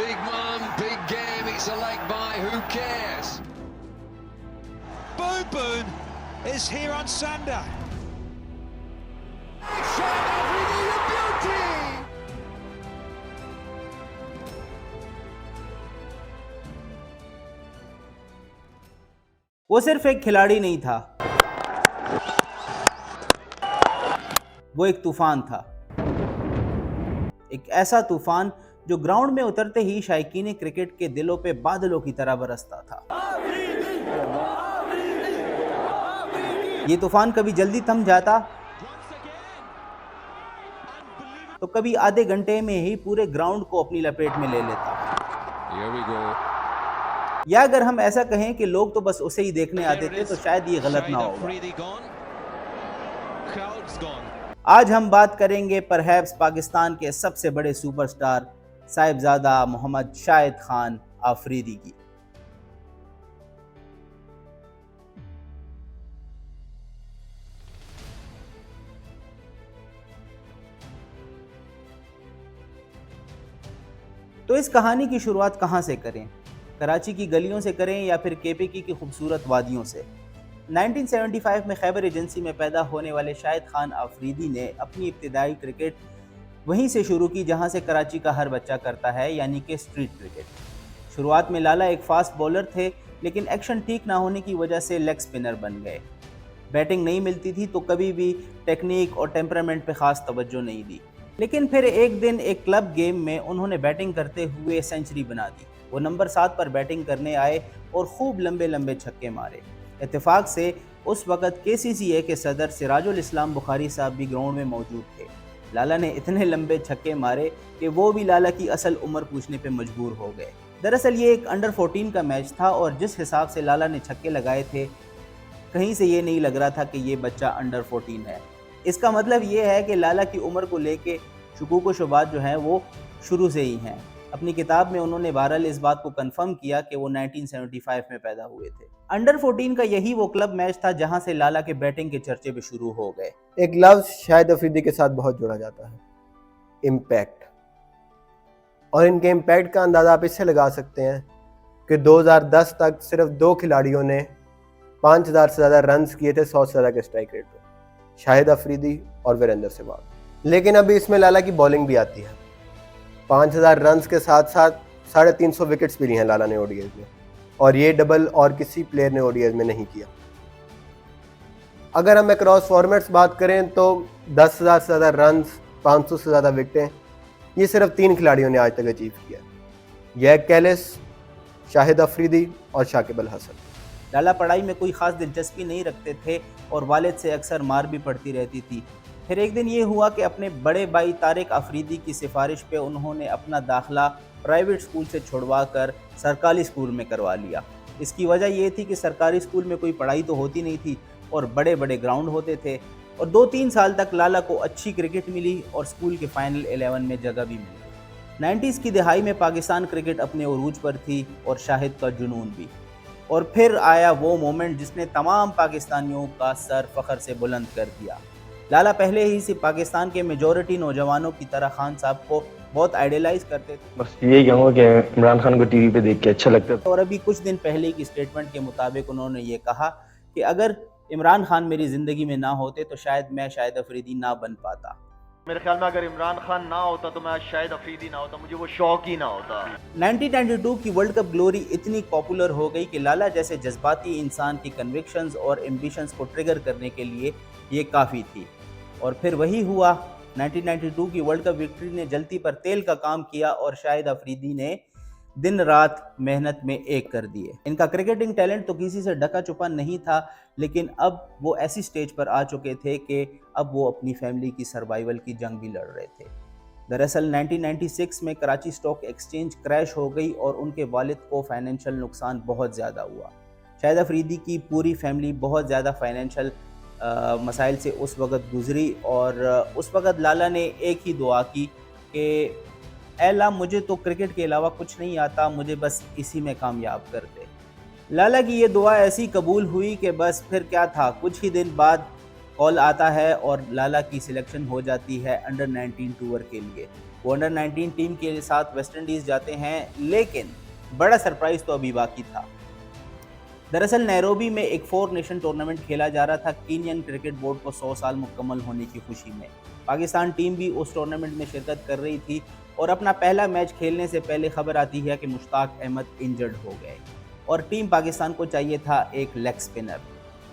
Big man, big game, it's a leg by, who cares? Boon Boon is here on Sander. वो सिर्फ एक खिलाड़ी नहीं था, वो एक तूफान था। एक ऐसा तूफान जो ग्राउंड में उतरते ही शायकीन क्रिकेट के दिलों पे बादलों की तरह बरसता था। ये तूफान कभी जल्दी थम जाता तो कभी आधे घंटे में ही पूरे ग्राउंड को अपनी लपेट में ले लेता। या अगर हम ऐसा कहें कि लोग तो बस उसे ही देखने आते थे तो शायद ये गलत ना होगा। आज हम बात करेंगे परहैप्स पाकिस्तान के सबसे बड़े सुपरस्टार साहिबजादा मोहम्मद शाहिद खान आफरीदी की। तो इस कहानी की शुरुआत कहां से करें? कराची की गलियों से करें या फिर केपीकी की खूबसूरत वादियों से? 1975 में खैबर एजेंसी में पैदा होने वाले शाहिद खान आफरीदी ने अपनी इब्तिदाई क्रिकेट वहीं से शुरू की जहां से कराची का हर बच्चा करता है, यानी कि स्ट्रीट क्रिकेट। शुरुआत में लाला एक फास्ट बॉलर थे, लेकिन एक्शन ठीक ना होने की वजह से लेग स्पिनर बन गए। बैटिंग नहीं मिलती थी तो कभी भी टेक्निक और टेम्परामेंट पे खास तवज्जो नहीं दी, लेकिन फिर एक दिन एक क्लब गेम में उन्होंने बैटिंग करते हुए सेंचुरी बना दी। वो नंबर 7 पर बैटिंग करने आए और खूब लंबे लंबे छक्के मारे। इत्तेफाक से उस वक़्त KCCA के सदर सिराजुल इस्लाम बुखारी साहब भी ग्राउंड में मौजूद थे। लाला ने इतने लंबे छक्के मारे कि वो भी लाला की असल उम्र पूछने पे मजबूर हो गए। दरअसल ये एक अंडर 14 का मैच था और जिस हिसाब से लाला ने छक्के लगाए थे, कहीं से ये नहीं लग रहा था कि ये बच्चा अंडर 14 है। इसका मतलब ये है कि लाला की उम्र को लेके शुकूक व शुबात जो हैं वो शुरू से ही हैं। अपनी किताब में उन्होंने बहरहाल इस बात को कंफर्म किया कि वो 1975 में पैदा हुए थे। अंडर 14 का यही वो क्लब मैच था जहां से लाला के बैटिंग के चर्चे भी शुरू हो गए। एक लफ्ज शाहिद अफरीदी के साथ बहुत जोड़ा जाता है, इम्पैक्ट। और इनके इम्पैक्ट का अंदाज़ा आप इससे लगा सकते हैं कि 2010 तक सिर्फ 2 खिलाड़ियों ने 5000 से ज़्यादा रन्स किए थे 100 से ज़्यादा के स्ट्राइक रेट पे, शाहिद अफरीदी और वीरेंद्र सहवाग। लेकिन अभी इसमें लाला की बॉलिंग भी आती है। 5000 रन्स के साथ साथ 350 विकेट्स भी ली हैं लाला ने ओडीआई में, और ये डबल और किसी प्लेयर ने ओडीआई में नहीं किया। अगर हम अक्रॉस फॉर्मेट्स बात करें तो 10,000 से ज़्यादा रन्स, 500 से ज़्यादा विकेटें, ये सिर्फ 3 खिलाड़ियों ने आज तक अचीव किया, यैक कैलिस, शाहिद अफरीदी और शाकिब अल हसन। लाला पढ़ाई में कोई ख़ास दिलचस्पी नहीं रखते थे और वालिद से अक्सर मार भी पड़ती रहती थी। फिर एक दिन ये हुआ कि अपने बड़े भाई तारिक अफरीदी की सिफारिश पे उन्होंने अपना दाखिला प्राइवेट स्कूल से छुड़वा कर सरकारी स्कूल में करवा लिया। इसकी वजह ये थी कि सरकारी स्कूल में कोई पढ़ाई तो होती नहीं थी और बड़े बड़े ग्राउंड होते थे, और 2-3 साल तक लाला को अच्छी क्रिकेट मिली और स्कूल के फाइनल 11 में जगह भी मिली। 90s की दिहाई में पाकिस्तान क्रिकेट अपने उरूज पर थी और शाहिद का जुनून भी। और फिर आया वो मोमेंट जिसने तमाम पाकिस्तानियों का सर फ़ख्र से बुलंद कर दिया। लाला पहले ही से पाकिस्तान के मेजॉरिटी नौजवानों की तरह खान साहब को बहुत आइडियलाइज करते थे। बस यही कहूँगा कि इमरान खान को टीवी पे देख के अच्छा लगता था। और अभी कुछ दिन पहले की स्टेटमेंट के मुताबिक उन्होंने ये कहा कि अगर इमरान खान मेरी ज़िंदगी में ना होते तो शायद मैं शाहिद अफरीदी ना बन पाता। मेरे ख्याल में अगर इमरान खान ना होता तो मैं शायद अफरीदी ना होता, मुझे वो शौक ही ना होता। 1992 की वर्ल्ड कप ग्लोरी इतनी पॉपुलर हो गई कि लाला जैसे जज्बाती इंसान की कन्विक्शंस और एम्बिशंस को ट्रिगर करने के लिए ये काफ़ी थी। और फिर वही हुआ, 1992 की वर्ल्ड कप विक्ट्री ने जलती पर तेल का काम किया और शाहिद अफरीदी ने दिन रात मेहनत में एक कर दिए। इनका क्रिकेटिंग टैलेंट तो किसी से ढका छुपा नहीं था, लेकिन अब वो ऐसी स्टेज पर आ चुके थे कि अब वो अपनी फैमिली की सर्वाइवल की जंग भी लड़ रहे थे। दरअसल 1996 में कराची स्टॉक एक्सचेंज क्रैश हो गई और उनके वालिद को फाइनेंशियल नुकसान बहुत ज़्यादा हुआ। शाहिद अफरीदी की पूरी फैमिली बहुत ज़्यादा फाइनेंशियल मसाइल से उस वक़्त गुज़री और उस वक़्त लाला ने एक ही दुआ की कि ऐ अल्लाह मुझे तो क्रिकेट के अलावा कुछ नहीं आता, मुझे बस इसी में कामयाब कर दे। लाला की ये दुआ ऐसी कबूल हुई कि बस फिर क्या था, कुछ ही दिन बाद कॉल आता है और लाला की सिलेक्शन हो जाती है अंडर 19 टूर के लिए। वो अंडर 19 टीम के साथ वेस्ट इंडीज़ जाते हैं, लेकिन बड़ा सरप्राइज़ तो अभी बाकी था। दरअसल नैरोबी में एक 4 नेशन टूर्नामेंट खेला जा रहा था कीनियन क्रिकेट बोर्ड को 100 साल मुकम्मल होने की खुशी में। पाकिस्तान टीम भी उस टूर्नामेंट में शिरकत कर रही थी और अपना पहला मैच खेलने से पहले खबर आती है कि मुश्ताक अहमद इंजर्ड हो गए और टीम पाकिस्तान को चाहिए था एक लेग स्पिनर।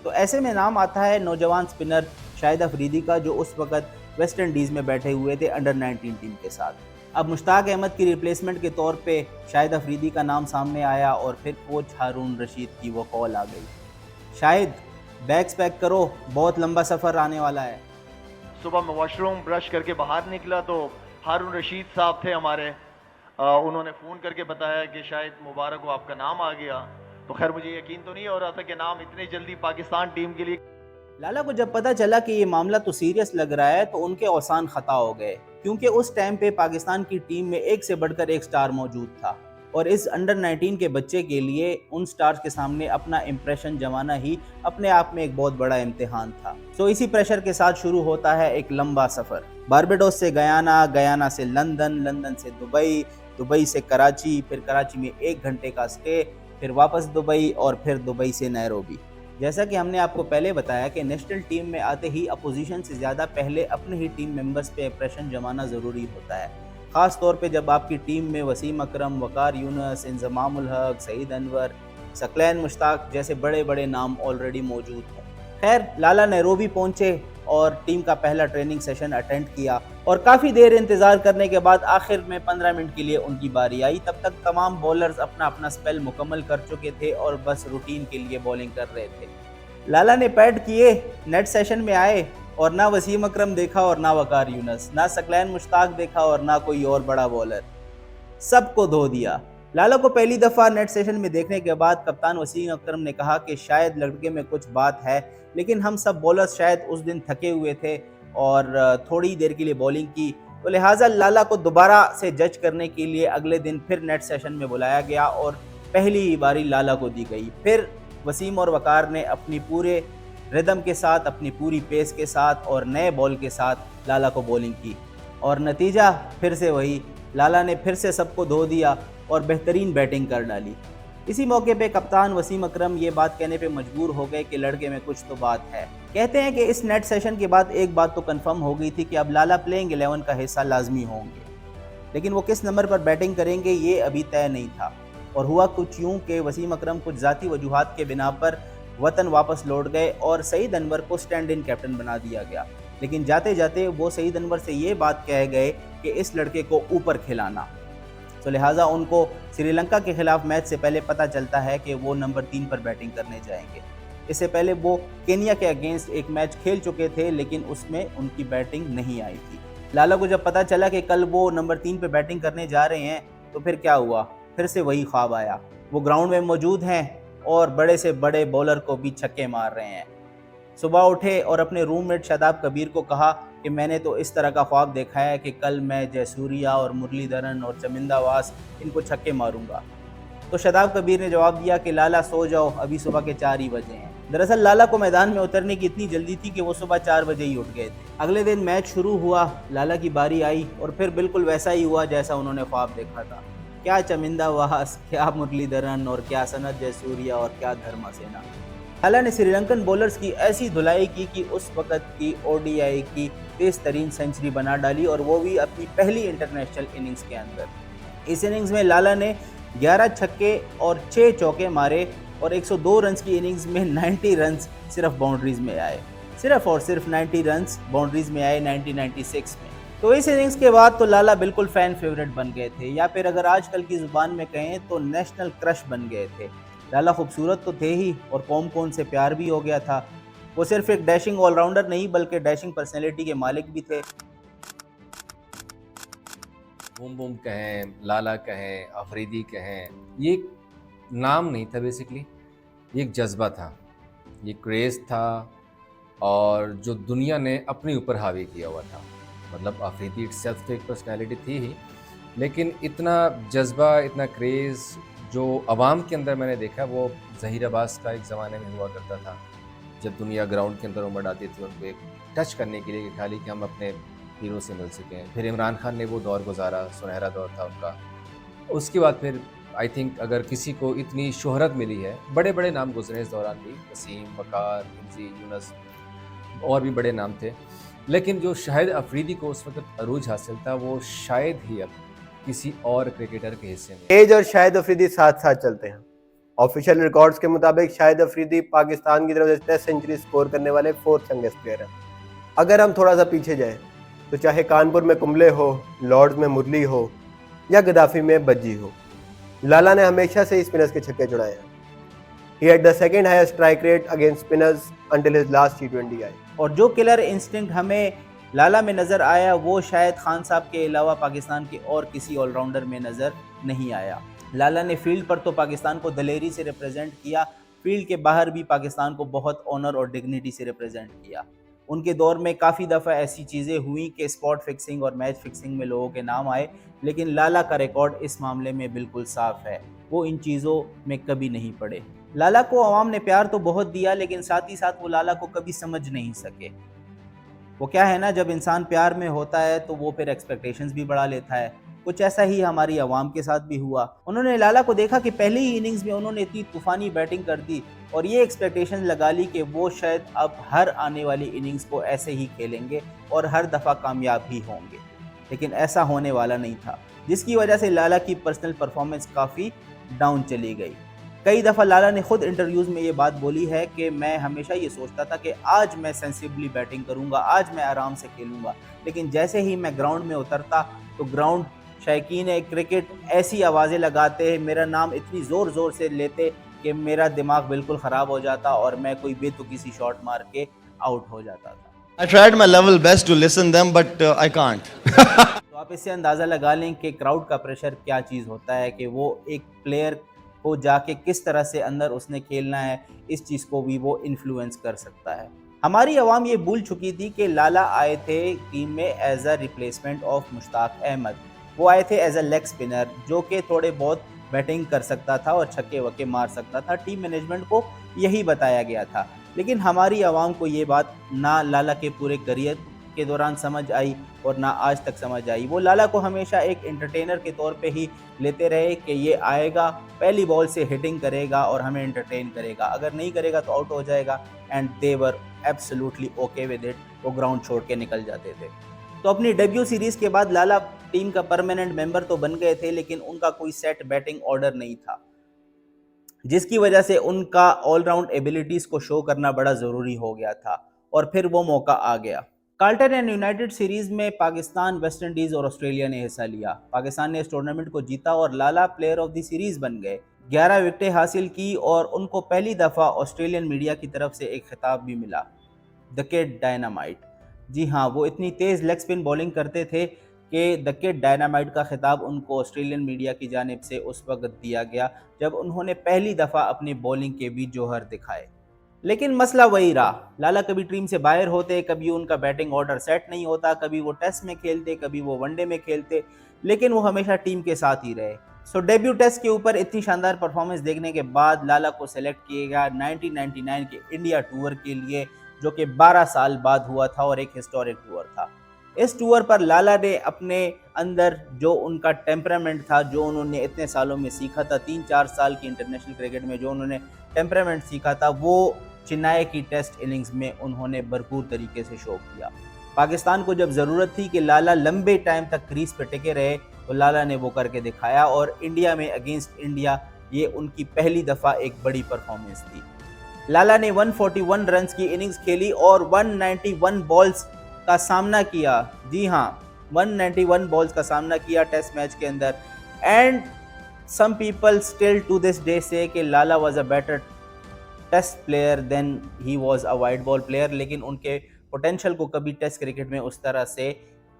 तो ऐसे में नाम आता है नौजवान स्पिनर शाहिद अफरीदी का, जो उस वक्त वेस्ट इंडीज़ में बैठे हुए थे अंडर 19 टीम के साथ। अब मुश्ताक अहमद की रिप्लेसमेंट के तौर पे शाहिद अफरीदी का नाम सामने आया और फिर कोच हारून रशीद की वो कॉल आ गई, शाहिद बैग्स पैक करो, बहुत लंबा सफ़र आने वाला है। सुबह मैं वॉशरूम ब्रश करके बाहर निकला तो हारून रशीद साहब थे हमारे, उन्होंने फ़ोन करके बताया कि शायद मुबारक हो आपका नाम आ गया। तो खैर मुझे यकीन तो नहीं हो रहा था कि नाम इतनी जल्दी पाकिस्तान टीम के लिए। लाला को जब पता चला कि ये मामला तो सीरियस लग रहा है तो उनके औसान ख़ता हो गए, क्योंकि उस टाइम पे पाकिस्तान की टीम में एक से बढ़कर एक स्टार मौजूद था और इस अंडर 19 के बच्चे के लिए उन स्टार्स के सामने अपना इम्प्रेशन जमाना ही अपने आप में एक बहुत बड़ा इम्तिहान था। तो इसी प्रेशर के साथ शुरू होता है एक लंबा सफ़र। बारबाडोस से गयाना, गयाना से लंदन, लंदन से दुबई, दुबई से कराची, फिर कराची में 1 घंटे का स्टे, फिर वापस दुबई और फिर दुबई से नैरोबी। जैसा कि हमने आपको पहले बताया कि नेशनल टीम में आते ही अपोजिशन से ज़्यादा पहले अपने ही टीम मेंबर्स पे इंप्रेशन जमाना ज़रूरी होता है, ख़ास तौर पे जब आपकी टीम में वसीम अकरम, वकार यूनुस, इंजमाम उल हक, सईद अनवर, सकलैन मुश्ताक जैसे बड़े बड़े नाम ऑलरेडी मौजूद हों। खैर लाला नैरोबी पहुंचे और टीम का पहला ट्रेनिंग सेशन अटेंड किया और काफ़ी देर इंतज़ार करने के बाद आखिर में 15 मिनट के लिए उनकी बारी आई। तब तक तमाम बॉलर्स अपना अपना स्पेल मुकम्मल कर चुके थे और बस रूटीन के लिए बॉलिंग कर रहे थे। लाला ने पैड किए, नेट सेशन में आए और ना वसीम अकरम देखा और ना वकार यूनुस, ना सकलैन मुश्ताक देखा और ना कोई और बड़ा बॉलर, सबको धो दिया। लाला को पहली दफ़ा नेट सेशन में देखने के बाद कप्तान वसीम अकरम ने कहा कि शायद लड़के में कुछ बात है, लेकिन हम सब बॉलर्स शायद उस दिन थके हुए थे और थोड़ी देर के लिए बॉलिंग की, तो लिहाजा लाला को दोबारा से जज करने के लिए अगले दिन फिर नेट सेशन में बुलाया गया और पहली बारी लाला को दी गई। फिर वसीम और वकार ने अपनी पूरे रिदम के साथ, अपनी पूरी पेस के साथ और नए बॉल के साथ लाला को बॉलिंग की और नतीजा फिर से वही, लाला ने फिर से सबको धो दिया और बेहतरीन बैटिंग कर डाली। इसी मौके पे कप्तान वसीम अकरम ये बात कहने पे मजबूर हो गए कि लड़के में कुछ तो बात है। कहते हैं कि इस नेट सेशन के बाद एक बात तो कंफर्म हो गई थी कि अब लाला प्लेइंग 11 का हिस्सा लाजमी होंगे, लेकिन वो किस नंबर पर बैटिंग करेंगे ये अभी तय नहीं था। और हुआ कुछ यूँ कि वसीम अकरम कुछ ज़ाती वजूहात के बिना पर वतन वापस लौट गए और सईद अनवर को स्टैंड इन कैप्टन बना दिया गया, लेकिन जाते जाते वो सईद अनवर से ये बात कह गए कि इस लड़के को ऊपर खिलाना। तो लिहाजा उनको श्रीलंका के खिलाफ मैच से पहले पता चलता है कि वो नंबर 3 पर बैटिंग करने जाएंगे। इससे पहले वो केनिया के अगेंस्ट एक मैच खेल चुके थे, लेकिन उसमें उनकी बैटिंग नहीं आई थी। लाला को जब पता चला कि कल वो नंबर 3 पे बैटिंग करने जा रहे हैं तो फिर क्या हुआ, फिर से वही ख्वाब आया। वो ग्राउंड में मौजूद हैं और बड़े से बड़े बॉलर को भी छक्के मार रहे हैं। सुबह उठे और अपने रूममेट शादाब कबीर को कहा कि मैंने तो इस तरह का ख्वाब देखा है कि कल मैं जयसूर्या और मुरलीधरन और चमिंदा वास इनको छक्के मारूंगा। तो शादाब कबीर ने जवाब दिया कि लाला सो जाओ, अभी सुबह के 4 ही बजे हैं। दरअसल लाला को मैदान में उतरने की इतनी जल्दी थी कि वो सुबह 4 बजे ही उठ गए थे। अगले दिन मैच शुरू हुआ, लाला की बारी आई और फिर बिल्कुल वैसा ही हुआ जैसा उन्होंने ख्वाब देखा था। क्या चमिंदा वास, क्या मुरलीधरन और क्या सनत जयसूर्या और क्या धर्मा सेना। लाला ने श्रीलंकन बॉलर्स की ऐसी धुलाई की कि उस वक्त की ओडीआई की तेज तरीन सेंचुरी बना डाली और वो भी अपनी पहली इंटरनेशनल इनिंग्स के अंदर। इस इनिंग्स में लाला ने 11 छक्के और 6 चौके मारे और 102 रन की इनिंग्स में 90 रन सिर्फ बाउंड्रीज में आए, सिर्फ और सिर्फ 90 रन बाउंड्रीज में आए 1996 में। तो इस इनिंग्स के बाद तो लाला बिल्कुल फ़ैन फेवरेट बन गए थे, या फिर अगर आजकल की ज़ुबान में कहें तो नेशनल क्रश बन गए थे। लाला खूबसूरत तो थे ही और कौम से प्यार भी हो गया था। वो सिर्फ एक डैशिंग ऑलराउंडर नहीं बल्कि डैशिंग पर्सनैलिटी के मालिक भी थे। बूम बूम कहें, लाला कहें, अफरीदी कहें, ये एक नाम नहीं था, बेसिकली ये एक जज्बा था, ये क्रेज़ था और जो दुनिया ने अपने ऊपर हावी किया हुआ था। मतलब अफरीदी इटसेल्फ तो एक पर्सनैलिटी थी ही, लेकिन इतना जज्बा, इतना क्रेज़ जो आवाम के अंदर मैंने देखा वो ज़हीर अब्बास का एक ज़माने में हुआ करता था। जब दुनिया ग्राउंड के अंदर उमड़ आती थी उनको एक टच करने के लिए कि खाली कि हम अपने हीरो से मिल सकें। फिर इमरान खान ने वो दौर गुजारा, सुनहरा दौर था उनका। उसके बाद फिर आई थिंक अगर किसी को इतनी शोहरत मिली है, बड़े बड़े नाम गुजरे इस दौरान भी, वसीम, वकार, हिमजी, यूनस और भी बड़े नाम थे, लेकिन जो शाहिद अफरीदी को उस वक्त अरूज हासिल था वो शायद ही अब किसी और क्रिकेटर के हिस्से में। एज और शाहिद अफरीदी साथ साथ चलते हैं। ऑफिशियल रिकॉर्ड्स के मुताबिक शाहिद अफरीदी पाकिस्तान की तरफ से टेस्ट सेंचुरी स्कोर करने वाले 4th यंगेस्ट प्लेयर हैं। अगर हम थोड़ा सा पीछे जाएं तो चाहे कानपुर में कुंबले हो, लॉर्ड्स में मुरली हो या गद्दाफी में बज्जी हो, लाला ने हमेशा से स्पिनर्स के छक्के छुड़ाए हैं। He had the second highest strike rate against spinners until his last T20 आई। और जो किलर इंस्टिंक्ट हमें लाला में नज़र आया वो शायद खान साहब के अलावा पाकिस्तान के और किसी ऑलराउंडर में नज़र नहीं आया। लाला ने फील्ड पर तो पाकिस्तान को दलेरी से रिप्रेजेंट किया, फील्ड के बाहर भी पाकिस्तान को बहुत ऑनर और डिग्निटी से रिप्रेजेंट किया। उनके दौर में काफ़ी दफ़ा ऐसी चीज़ें हुई कि स्पॉट फिक्सिंग और मैच फिक्सिंग में लोगों के नाम आए, लेकिन लाला का रिकॉर्ड इस मामले में बिल्कुल साफ है, वो इन चीज़ों में कभी नहीं पड़े। लाला को अवाम ने प्यार तो बहुत दिया, लेकिन साथ ही साथ वो लाला को कभी समझ नहीं सके। वो क्या है ना, जब इंसान प्यार में होता है तो वो फिर एक्सपेक्टेशंस भी बढ़ा लेता है। कुछ ऐसा ही हमारी अवाम के साथ भी हुआ। उन्होंने लाला को देखा कि पहली ही इनिंग्स में उन्होंने इतनी तूफानी बैटिंग कर दी और ये एक्सपेक्टेशन लगा ली कि वो शायद अब हर आने वाली इनिंग्स को ऐसे ही खेलेंगे और हर दफ़ा कामयाब ही होंगे, लेकिन ऐसा होने वाला नहीं था, जिसकी वजह से लाला की पर्सनल परफॉर्मेंस काफ़ी डाउन चली गई। कई दफ़ा लाला ने खुद इंटरव्यूज़ में ये बात बोली है कि मैं हमेशा ये सोचता था कि आज मैं सेंसिबली बैटिंग करूँगा, आज मैं आराम से खेलूँगा, लेकिन जैसे ही मैं ग्राउंड में उतरता तो ग्राउंड शायकीन क्रिकेट ऐसी आवाज़ें लगाते, मेरा नाम इतनी ज़ोर ज़ोर से लेते कि मेरा दिमाग बिल्कुल ख़राब हो जाता और मैं कोई बेतुकी सी शॉट मार के आउट हो जाता था। I tried my level best to listen them, but I can't. तो आप इससे अंदाज़ा लगा लें कि क्राउड का प्रेशर क्या चीज़ होता है, कि वो एक प्लेयर को जाके किस तरह से अंदर उसने खेलना है, इस चीज़ को भी वो इन्फ्लुएंस कर सकता है। हमारी आवाम ये भूल चुकी थी कि लाला आए थे टीम में as a replacement of Mushtaq Ahmed. वो आए थे एज अ लेग स्पिनर जो कि थोड़े बहुत बैटिंग कर सकता था और छक्के वक्के मार सकता था। टीम मैनेजमेंट को यही बताया गया था, लेकिन हमारी आवाम को ये बात ना लाला के पूरे करियर के दौरान समझ आई और ना आज तक समझ आई। वो लाला को हमेशा एक एंटरटेनर के तौर पे ही लेते रहे कि ये आएगा, पहली बॉल से हिटिंग करेगा और हमें एंटरटेन करेगा, अगर नहीं करेगा तो आउट हो जाएगा। And they were absolutely okay with it. वो ग्राउंड छोड़ के निकल जाते थे। तो अपनी डेब्यू सीरीज़ के बाद लाला टीम का परमानेंट मेंबर तो बन गए थे, लेकिन उनका कोई सेट बैटिंग ऑर्डर नहीं था, जिसकी वजह से उनका ऑलराउंड एबिलिटीज़ को शो करना बड़ा ज़रूरी हो गया था। और फिर वो मौका आ गया। कार्ल्टन एंड यूनाइटेड सीरीज़ में पाकिस्तान, वेस्ट इंडीज़ और ऑस्ट्रेलिया ने हिस्सा लिया। पाकिस्तान ने इस टूर्नामेंट को जीता और लाला प्लेयर ऑफ द सीरीज़ बन गए। 11 विकेटें हासिल की और उनको पहली दफ़ा ऑस्ट्रेलियन मीडिया की तरफ से एक खिताब भी मिला, द किड डायनामाइट। जी हाँ, वो इतनी तेज़ लेग स्पिन बॉलिंग करते थे कि द किड डायनामाइट का खिताब उनको ऑस्ट्रेलियन मीडिया की जानिब से उस वक्त दिया गया जब उन्होंने पहली दफ़ा अपनी बॉलिंग के भी जौहर दिखाए। लेकिन मसला वही रहा, लाला कभी टीम से बाहर होते, कभी उनका बैटिंग ऑर्डर सेट नहीं होता, कभी वो टेस्ट में खेलते, कभी वो वनडे में खेलते, लेकिन वो हमेशा टीम के साथ ही रहे। सो डेब्यू टेस्ट के ऊपर इतनी शानदार परफॉर्मेंस देखने के बाद लाला को सेलेक्ट किया गया 1999 के इंडिया टूर के लिए, जो कि 12 साल बाद हुआ था और एक हिस्टोरिक टूर था। इस टूर पर लाला ने अपने अंदर जो उनका टेम्परामेंट था, जो उन्होंने इतने सालों में सीखा था, 3-4 साल की इंटरनेशनल क्रिकेट में जो उन्होंने टेम्परामेंट सीखा था, वो चेन्नई की टेस्ट इनिंग्स में उन्होंने भरपूर तरीके से शो किया। पाकिस्तान को जब ज़रूरत थी कि लाला लंबे टाइम तक क्रीज पे टिके रहे, तो लाला ने वो करके दिखाया और इंडिया में अगेंस्ट इंडिया ये उनकी पहली दफ़ा एक बड़ी परफॉर्मेंस थी। लाला ने 141 रन्स की इनिंग्स खेली और 191 बॉल्स का सामना किया। जी हाँ, 191 बॉल्स का सामना किया टेस्ट मैच के अंदर। And some people still to this day say कि Lala was a better test player than he was a white ball player, लेकिन उनके पोटेंशियल को कभी टेस्ट क्रिकेट में उस तरह से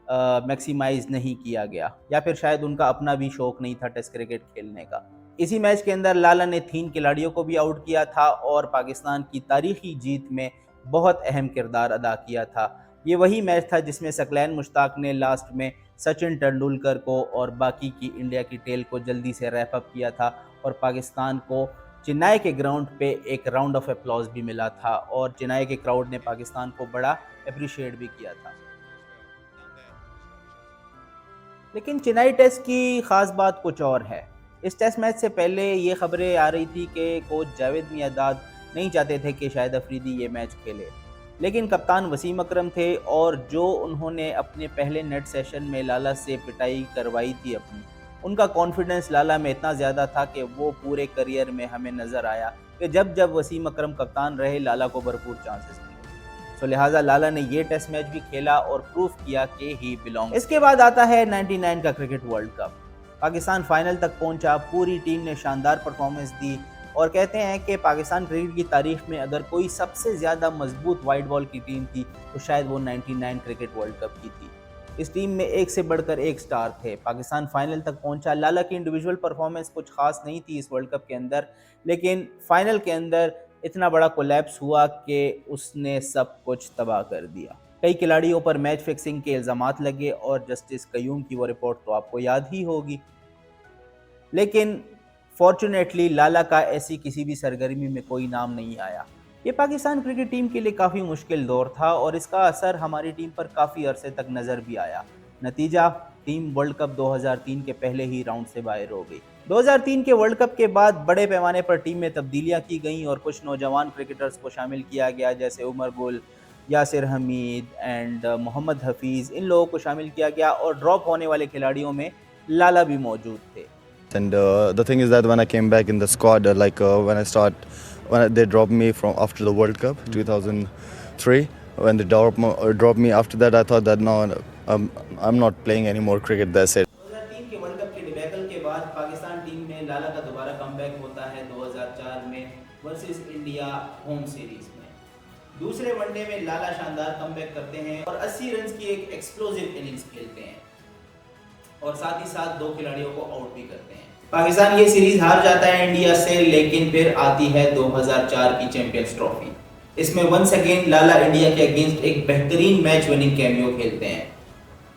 मैक्सिमाइज नहीं किया गया, या फिर शायद उनका अपना भी शौक नहीं था टेस्ट क्रिकेट खेलने का। इसी मैच के अंदर लाला ने 3 खिलाड़ियों को भी आउट किया था और पाकिस्तान की तारीखी जीत में बहुत अहम किरदार अदा किया था। ये वही मैच था जिसमें सकलैन मुश्ताक ने लास्ट में सचिन तेंदुलकर को और बाकी की इंडिया की टेल को जल्दी से रैप अप किया था और पाकिस्तान को चेन्नई के ग्राउंड पे एक राउंड ऑफ अप्लॉज भी मिला था और चेन्नई के क्राउड ने पाकिस्तान को बड़ा अप्रिशिएट भी किया था। लेकिन चेन्नई टेस्ट की ख़ास बात कुछ और है। इस टेस्ट मैच से पहले ये खबरें आ रही थी कि कोच जावेद मियांदाद नहीं चाहते थे कि शाहिद अफरीदी ये मैच खेले, लेकिन कप्तान वसीम अकरम थे और जो उन्होंने अपने पहले नेट सेशन में लाला से पिटाई करवाई थी अपनी, उनका कॉन्फिडेंस लाला में इतना ज़्यादा था कि वो पूरे करियर में हमें नज़र आया कि जब जब वसीम अकरम कप्तान रहे लाला को भरपूर चांसेस मिले। सो लिहाजा लाला ने ये टेस्ट मैच भी खेला और प्रूफ किया कि ही बिलोंग। इसके बाद आता है 99 का cricket world cup. Pakistan final तक पहुंचा, पूरी टीम ने शानदार परफॉर्मेंस दी और कहते हैं कि पाकिस्तान क्रिकेट की तारीख में अगर कोई सबसे ज़्यादा मजबूत वाइट बॉल की टीम थी तो शायद वो 99 क्रिकेट वर्ल्ड कप की थी। इस टीम में एक से बढ़कर एक स्टार थे। पाकिस्तान फाइनल तक पहुंचा। लाला की इंडिविजुअल परफॉर्मेंस कुछ खास नहीं थी इस वर्ल्ड कप के अंदर, लेकिन फाइनल के अंदर इतना बड़ा कोलैप्स हुआ कि उसने सब कुछ तबाह कर दिया। कई खिलाड़ियों पर मैच फिक्सिंग के इल्ज़ामात लगे और जस्टिस कयूम की वो रिपोर्ट तो आपको याद ही होगी। लेकिन फॉर्चुनेटली लाला का ऐसी किसी भी सरगर्मी में कोई नाम नहीं आया। ये पाकिस्तान क्रिकेट टीम के लिए काफ़ी मुश्किल दौर था और इसका असर हमारी टीम पर काफ़ी अरसे तक नज़र भी आया। नतीजा, टीम वर्ल्ड कप 2003 के पहले ही राउंड से बाहर हो गई। 2003 के वर्ल्ड कप के बाद बड़े पैमाने पर टीम में तब्दीलियां की गईं और कुछ नौजवान क्रिकेटर्स को शामिल किया गया, जैसे उमर गुल, यासिर हमीद एंड मोहम्मद हफीज़। इन लोगों को शामिल किया गया और ड्रॉप होने वाले खिलाड़ियों में लाला भी मौजूद थे। And the thing is that when I came back in the squad, when they dropped me from after the World Cup 2003, when they dropped me after that, I thought that no, I'm not playing any more cricket. That's it. 2003 के world cup के debacle के बाद Pakistan team में लाला का दोबारा comeback होता है 2004 में वर्सेस इंडिया होम सीरीज में। दूसरे वनडे में लाला शानदार कमबैक करते हैं और 80 रन की एक एक्सप्लोसिव इनिंग्स खेलते हैं और साथ ही साथ 2 खिलाड़ियों को आउट भी करते हैं। पाकिस्तान ये सीरीज हार जाता है इंडिया से, लेकिन फिर आती है 2004 की चैंपियंस ट्रॉफी। इसमें वंस अगेन लाला इंडिया के अगेंस्ट एक बेहतरीन मैच विनिंग कैमियो खेलते हैं।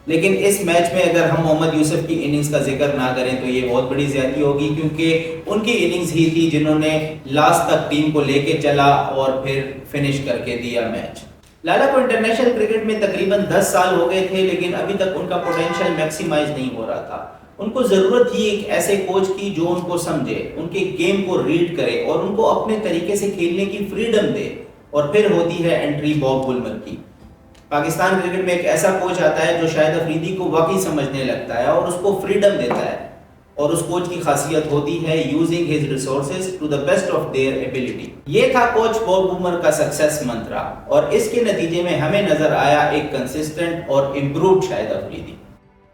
लेकिन इस मैच में अगर हम मोहम्मद यूसुफ की इनिंग्स का जिक्र ना करें तो ये बहुत बड़ी ज़्यादती होगी, क्योंकि उनकी इनिंग्स ही थी जिन्होंने लास्ट तक टीम को लेके चला और फिर फिनिश करके दिया मैच। लाला को इंटरनेशनल क्रिकेट में तकरीबन 10 साल हो गए थे, लेकिन अभी तक उनका पोटेंशियल मैक्सिमाइज नहीं हो रहा था। उनको ज़रूरत थी एक ऐसे कोच की जो उनको समझे, उनके गेम को रीड करे और उनको अपने तरीके से खेलने की फ्रीडम दे। और फिर होती है एंट्री बॉब वुलमर की। पाकिस्तान क्रिकेट में एक ऐसा कोच आता है जो शाहिद अफरीदी को वाकई समझने लगता है और उसको फ्रीडम देता है, और उस कोच की खासियत होती है using his resources to the best of their ability. ये था कोच बॉब वुलमर का सक्सेस मंत्रा और इसके नतीजे में हमें नजर आया एक कंसिस्टेंट और इम्प्रूव्ड शाहिद अफरीदी।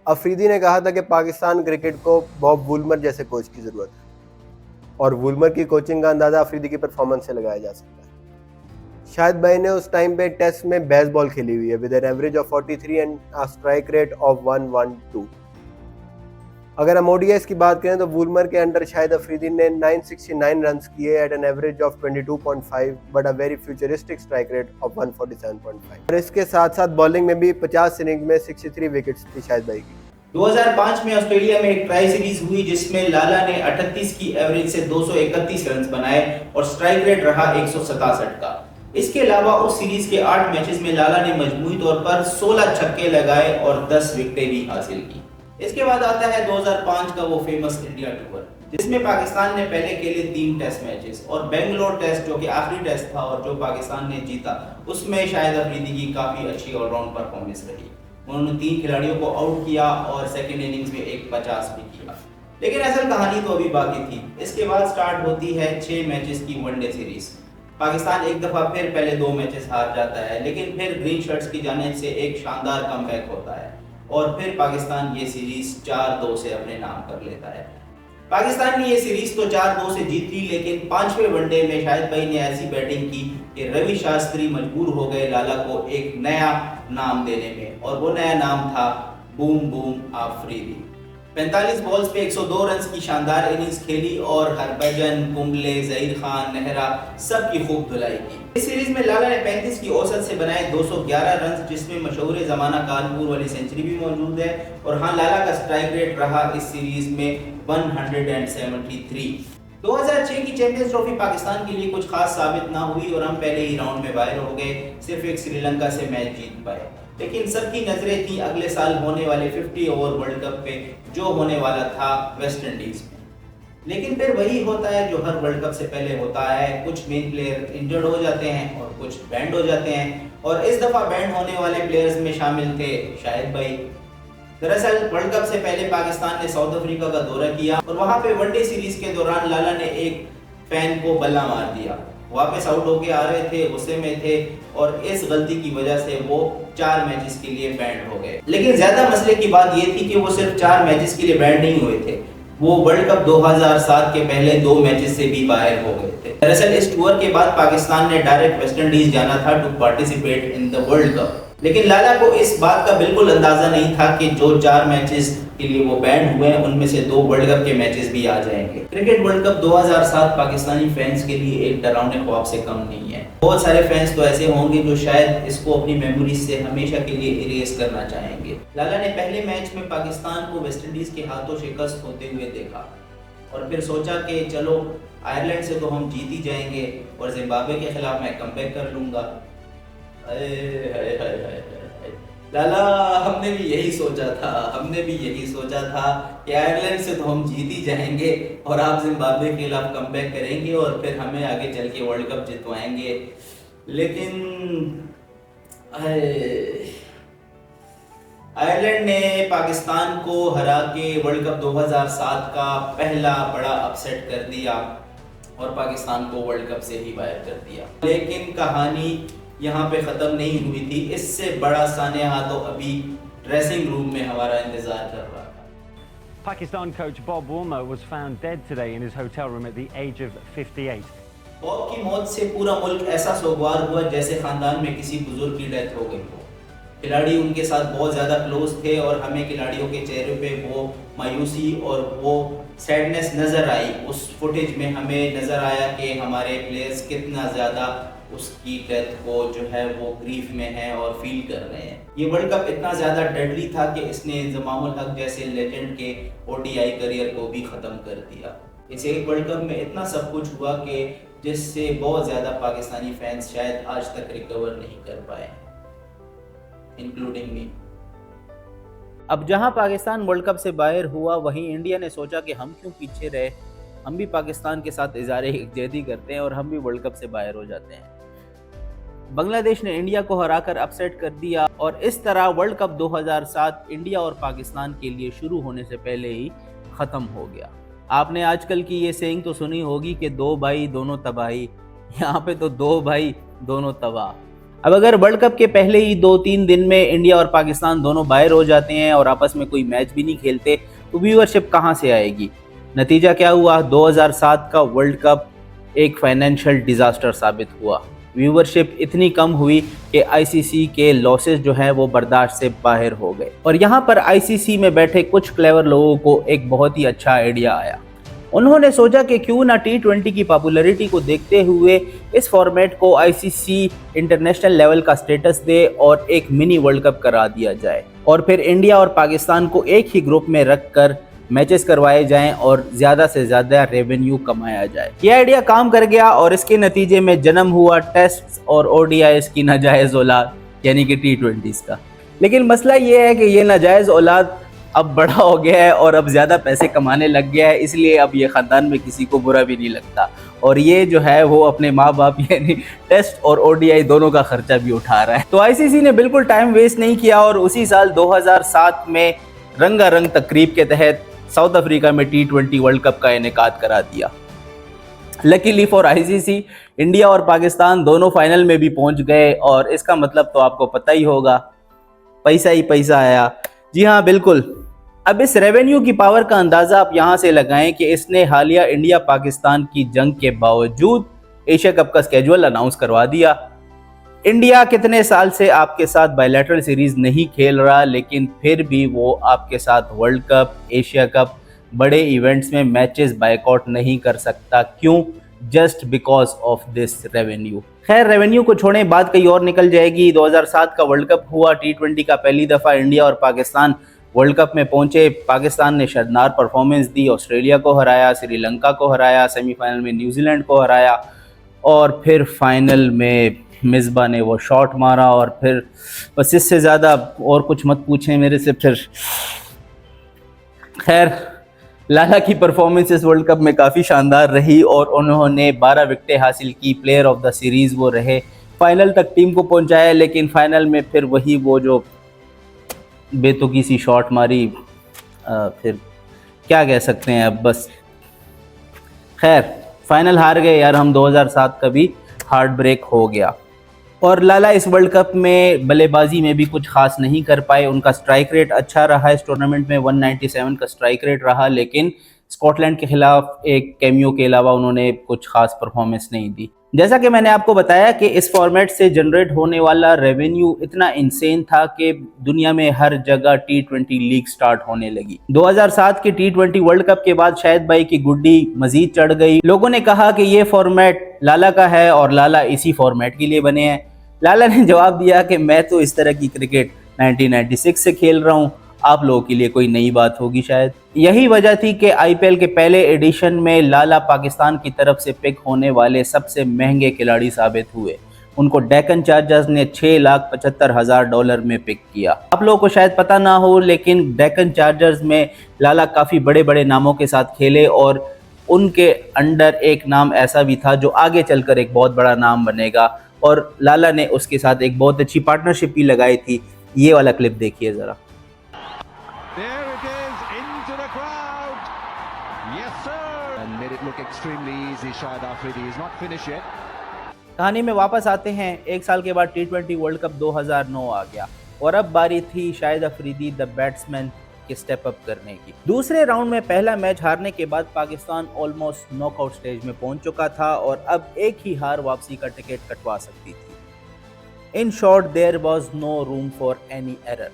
अफरीदी ने कहा था कि पाकिस्तान क्रिकेट को बॉब वुलमर जैसे कोच की ज़रूरत है और वुलमर की कोचिंग का अंदाज़ा अफरीदी की परफॉर्मेंस से लगाया जा सकता है। शाहिद भाई ने उस टाइम पे टेस्ट में बेसबॉल खेली हुई है with N average of 43 and a strike rate of 112। अगर हम ओडीआईस की बात करें तो वुलमर के अंडर शाहिद अफरीदी ने 969 रन्स किए at an average of 22.5 but a very futuristic strike rate of 147.5। और इसके साथ साथ बॉलिंग में भी 50 इनिंग में 63 विकेट्स थी शाहिद भाई की। 2005 में ऑस्ट्रेलिया में एक ट्राई सीरीज हुई जिसमें लाला ने 38 की एवरेज से 231 रन बनाए और स्ट्राइक रेट रहा 167 का। इसके अलावा उस सीरीज के 8 मैचेस में लाला ने मजमूई तौर पर 16 छक्के लगाए और 10 विकेटें भी हासिल की। इसके बाद आता है 2005 का वो फेमस इंडिया टूर, जिसमें पाकिस्तान ने पहले खेले 3 टेस्ट मैचेस और बेंगलोर टेस्ट जो कि आखिरी टेस्ट था और जो पाकिस्तान ने जीता, उसमें शाहिद अफरीदी की काफ़ी अच्छी ऑलराउंड परफॉर्मेंस रही। उन्होंने 3 खिलाड़ियों को आउट किया और सेकेंड इनिंग्स में एक 50 भी किया। लेकिन असल कहानी तो अभी बाकी थी। इसके बाद स्टार्ट होती है 6 मैचेस की वनडे सीरीज। पाकिस्तान एक दफ़ा फिर पहले 2 मैचेस हार जाता है, लेकिन फिर ग्रीन शर्ट्स की जानिब से एक शानदार कमबैक होता है और फिर पाकिस्तान ये सीरीज 4-2 से अपने नाम कर लेता है। पाकिस्तान ने ये सीरीज तो 4-2 से जीत ली, लेकिन 5वें वनडे में शाहिद भाई ने ऐसी बैटिंग की कि रवि शास्त्री मजबूर हो गए लाला को एक नया नाम देने में, और वो नया नाम था बूम बूम अफरीदी। 45 बॉल्स पे 102 रन की शानदार इनिंग्स खेली और हरभजन, कुंबले, जहीर खान, नेहरा सब की खूब धुलाई की। इस सीरीज में लाला ने 35 की औसत से बनाए 211 रन, जिसमें मशहूर ज़माना कानपुर वाली सेंचुरी भी मौजूद है। और हाँ, लाला का स्ट्राइक रेट रहा इस सीरीज में 173। 2006 की चैंपियंस ट्रॉफी पाकिस्तान के लिए कुछ खास साबित ना हुई और हम पहले ही राउंड में बाहर हो गए, सिर्फ एक श्रीलंका से मैच जीत पाए। लेकिन सबकी नजरें थी अगले साल होने वाले 50 ओवर वर्ल्ड कप पे, जो होने वाला था वेस्ट इंडीज में। लेकिन फिर वही होता है जो हर वर्ल्ड कप से पहले होता है, कुछ मेन प्लेयर इंजर्ड हो जाते हैं और कुछ बैंड हो जाते हैं, और इस दफा बैंड होने वाले प्लेयर्स में शामिल थे शाहिद भाई। दरअसल वर्ल्ड कप से पहले पाकिस्तान ने साउथ अफ्रीका का दौरा किया और वहां पे वनडे सीरीज के दौरान लाला ने एक फैन को बल्ला मार दिया। वापस आउट होके आ रहे थे, गुस्से में थे, और इस गलती की वजह से वो 4 मैचेस के लिए बैंड हो गए। लेकिन ज्यादा मसले की बात ये थी कि वो सिर्फ 4 मैचेस के लिए बैंड नहीं हुए थे, वो वर्ल्ड कप 2007 के पहले 2 मैचेस से भी बाहर हो गए थे। दरअसल इस टूर के बाद पाकिस्तान ने डायरेक्ट वेस्ट इंडीज जाना था to participate in the world cup, लेकिन लाला को इस बात का बिल्कुल अंदाजा नहीं था कि जो 4 मैचेस के लिए वो बैंड हुए हैं उनमें से 2 वर्ल्ड कप के मैचेस भी आ जाएंगे। Cricket world cup 2007 Pakistani fans के लिए एक डरावने ख्वाब से कम नहीं है। बहुत सारे फैंस तो ऐसे होंगे जो शायद इसको अपनी मेमोरीज से हमेशा के लिए इरेज करना चाहेंगे। लाला ने पहले मैच में पाकिस्तान को वेस्ट इंडीज के हाथों शिकस्त होते हुए देखा और फिर सोचा कि चलो आयरलैंड से तो हम जीत ही जाएंगे और जिम्बाब्वे के खिलाफ मैं कमबैक कर लूंगा। लाला, हमने भी यही सोचा था कि आयरलैंड से तो हम जीत ही जाएंगे और आप जिम्बाब्वे के खिलाफ कमबैक करेंगे और फिर हमें आगे चल के वर्ल्ड कप जितवाएंगे। लेकिन आयरलैंड ने पाकिस्तान को हरा के वर्ल्ड कप 2007 का पहला बड़ा अपसेट कर दिया और पाकिस्तान को वर्ल्ड कप से ही बाहर कर दिया। लेकिन कहानी यहाँ पे ख़त्म नहीं हुई थी, इससे बड़ा सानेहा तो अभी ड्रेसिंग रूम में हमारा इंतजार कर रहा था। Pakistan coach Bob Woolmer was found dead today in his hotel room at the age of 58. Bob की मौत से पूरा मुल्क ऐसा सोगवार हुआ जैसे खानदान में किसी बुजुर्ग की डेथ हो गई हो। खिलाड़ी उनके साथ बहुत ज़्यादा क्लोज थे और हमें खिलाड़ियों के चेहरे पे वो मायूसी और वो सैडनेस नज़र आई। उस फुटेज में हमें नज़र आया कि हमारे प्लेयर्स कितना ज़्यादा उसकी डेथ को जो है वो ग्रीफ में है और फील कर रहे हैं। ये वर्ल्ड कप इतना ज़्यादा डेडली था कि इसने जमामुल हक जैसे लेजेंड के ODI करियर को भी ख़त्म कर दिया। इस एक वर्ल्ड कप में इतना सब कुछ हुआ कि जिससे बहुत ज़्यादा पाकिस्तानी फैंस शायद आज तक रिकवर नहीं कर पाए, इंक्लूडिंग मी। अब जहां पाकिस्तान वर्ल्ड कप से बाहर हुआ, वहीं इंडिया ने सोचा कि हम क्यों पीछे रहे, हम भी पाकिस्तान के साथ इज़हारे यकजहती करते हैं और हम भी वर्ल्ड कप से बाहर हो जाते हैं। बांग्लादेश ने इंडिया को हराकर अपसेट कर दिया और इस तरह वर्ल्ड कप 2007 इंडिया और पाकिस्तान के लिए शुरू होने से पहले ही ख़त्म हो गया। आपने आजकल की ये सेइंग तो सुनी होगी कि 2 भाई दोनों तबाही, यहाँ पे तो 2 भाई दोनों तबाह। अब अगर वर्ल्ड कप के पहले ही 2-3 दिन में इंडिया और पाकिस्तान दोनों बाहर हो जाते हैं और आपस में कोई मैच भी नहीं खेलते तो व्यूअरशिप कहाँ से आएगी? नतीजा क्या हुआ? 2007 का वर्ल्ड कप एक फाइनेंशियल डिज़ास्टर साबित हुआ। व्यूअरशिप इतनी कम हुई कि आईसीसी के लॉसेस जो हैं वो बर्दाश्त से बाहर हो गए। और यहाँ पर आईसीसी में बैठे कुछ क्लेवर लोगों को एक बहुत ही अच्छा आइडिया आया। उन्होंने सोचा कि क्यों ना T20 की पॉपुलैरिटी को देखते हुए इस फॉर्मेट को आईसीसी इंटरनेशनल लेवल का स्टेटस दे और एक मिनी वर्ल्ड कप करा दिया जाए और फिर इंडिया और पाकिस्तान को एक ही ग्रुप में रखकर मैचेस करवाए जाएं और ज़्यादा से ज़्यादा रेवेन्यू कमाया जाए। ये आइडिया काम कर गया और इसके नतीजे में जन्म हुआ टेस्ट और ODIs की नाजायज़ औलाद, यानी कि T20s का। लेकिन मसला ये है कि ये नाजायज़ औलाद अब बड़ा हो गया है और अब ज़्यादा पैसे कमाने लग गया है, इसलिए अब ये ख़ानदान में किसी को बुरा भी नहीं लगता और ये जो है वो अपने माँ बाप यानी टेस्ट और ODI दोनों का खर्चा भी उठा रहा है। तो आईसीसी ने बिल्कुल टाइम वेस्ट नहीं किया और उसी साल 2007 में रंगारंग तकरीब के तहत साउथ अफ्रीका में T20 वर्ल्ड कप का इनेकाद करा दिया। लकीली फॉर आईसीसी इंडिया और पाकिस्तान दोनों फाइनल में भी पहुंच गए और इसका मतलब तो आपको पता ही होगा, पैसा ही पैसा आया। जी हाँ, बिल्कुल। अब इस रेवेन्यू की पावर का अंदाज़ा आप यहाँ से लगाएं कि इसने हालिया इंडिया पाकिस्तान की जंग के बावजूद एशिया कप का स्केड्यूल अनाउंस करवा दिया। इंडिया कितने साल से आपके साथ बायलैटरल सीरीज नहीं खेल रहा, लेकिन फिर भी वो आपके साथ वर्ल्ड कप, एशिया कप, बड़े इवेंट्स में मैचेस बायकॉट नहीं कर सकता। क्यों? Just because of this revenue. खैर, रेवेन्यू को छोड़ें, बात कहीं और निकल जाएगी। 2007 का वर्ल्ड कप हुआ, T20 का पहली दफ़ा इंडिया और पाकिस्तान वर्ल्ड कप में पहुंचे। पाकिस्तान ने शानदार परफॉर्मेंस दी, ऑस्ट्रेलिया को हराया, श्रीलंका को हराया, सेमीफाइनल में न्यूजीलैंड को हराया और फिर फाइनल में मिसबा ने वो शॉट मारा और फिर बस इससे ज़्यादा और कुछ मत पूछें मेरे से फिर। खैर, लाला की परफॉर्मेंस इस वर्ल्ड कप में काफ़ी शानदार रही और उन्होंने 12 विकेटें हासिल की, प्लेयर ऑफ द सीरीज़ वो रहे, फाइनल तक टीम को पहुंचाया, लेकिन फाइनल में फिर वही वो जो बेतुकी सी शॉट मारी, फिर क्या कह सकते हैं अब बस। खैर, फाइनल हार गए यार हम, 2007 का भी हार्ट ब्रेक हो गया। और लाला इस वर्ल्ड कप में बल्लेबाजी में भी कुछ खास नहीं कर पाए। उनका स्ट्राइक रेट अच्छा रहा इस टूर्नामेंट में, 197 का स्ट्राइक रेट रहा, लेकिन स्कॉटलैंड के खिलाफ एक कैमियो के अलावा उन्होंने कुछ खास परफॉर्मेंस नहीं दी। जैसा कि मैंने आपको बताया कि इस फॉर्मेट से जनरेट होने वाला रेवेन्यू इतना इंसेन था कि दुनिया में हर जगह T20 लीग स्टार्ट होने लगी। 2007 के T20 वर्ल्ड कप के बाद शाहिद भाई की गुड्डी मजीद चढ़ गई। लोगों ने कहा कि ये फॉर्मेट लाला का है और लाला इसी फॉर्मेट के लिए बने हैं। लाला ने जवाब दिया कि मैं तो इस तरह की क्रिकेट 1996 से खेल रहा हूँ, आप लोगों के लिए कोई नई बात होगी शायद। यही वजह थी कि IPL के पहले एडिशन में लाला पाकिस्तान की तरफ से पिक होने वाले सबसे महंगे खिलाड़ी साबित हुए। उनको डेक्कन चार्जर्स ने $6,75,000 में पिक किया। आप लोगों को शायद पता ना हो, लेकिन डेक्कन चार्जर्स में लाला काफ़ी बड़े बड़े नामों के साथ खेले और उनके अंडर एक नाम ऐसा भी था जो आगे चलकर एक बहुत बड़ा नाम बनेगा, और लाला ने उसके साथ एक बहुत अच्छी पार्टनरशिप भी लगाई थी। ये वाला क्लिप देखिए ज़रा। There it is, into the crowd. Yes, sir. And made it look extremely easy. Shahid Afridi is not finished yet. कहानी में वापस आते हैं। एक साल के बाद T20 वर्ल्ड कप 2009 आ गया और अब बारी थी शाहिद अफरीदी द बैट्समैन के स्टेप अप करने की। दूसरे राउंड में पहला मैच हारने के बाद पाकिस्तान ऑलमोस्ट नॉकआउट स्टेज में पहुंच चुका था और अब एक ही हार वापसी का टिकट कटवा सकती थी। In short, there was no room for any error.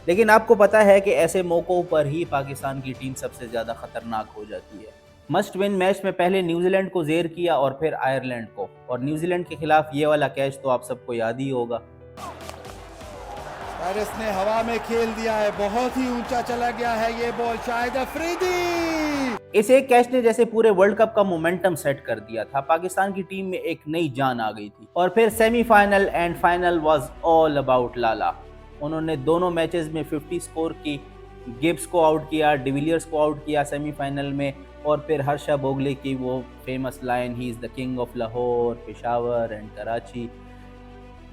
लेकिन आपको पता है कि ऐसे मौक़ों पर ही पाकिस्तान की टीम सबसे ज़्यादा ख़तरनाक हो जाती है। मस्ट विन मैच में पहले न्यूजीलैंड को ज़ेर किया और फिर आयरलैंड को, और न्यूजीलैंड के खिलाफ ये वाला कैच तो आप सबको याद ही होगा। पेरिस ने हवा में खेल दिया है, बहुत ही ऊंचा चला गया है ये बॉल। शाहिद अफरीदी, इस एक कैच ने जैसे पूरे वर्ल्ड कप का मोमेंटम सेट कर दिया था। पाकिस्तान की टीम में एक नई जान आ गई थी और फिर semifinal and final was all about Lala. उन्होंने दोनों मैचेस में 50 स्कोर की, गिब्स को आउट किया, डिविलियर्स को आउट किया सेमीफाइनल में, और फिर हर्षा भोगले की वो famous line, he is the king of Lahore, Peshawar and Karachi.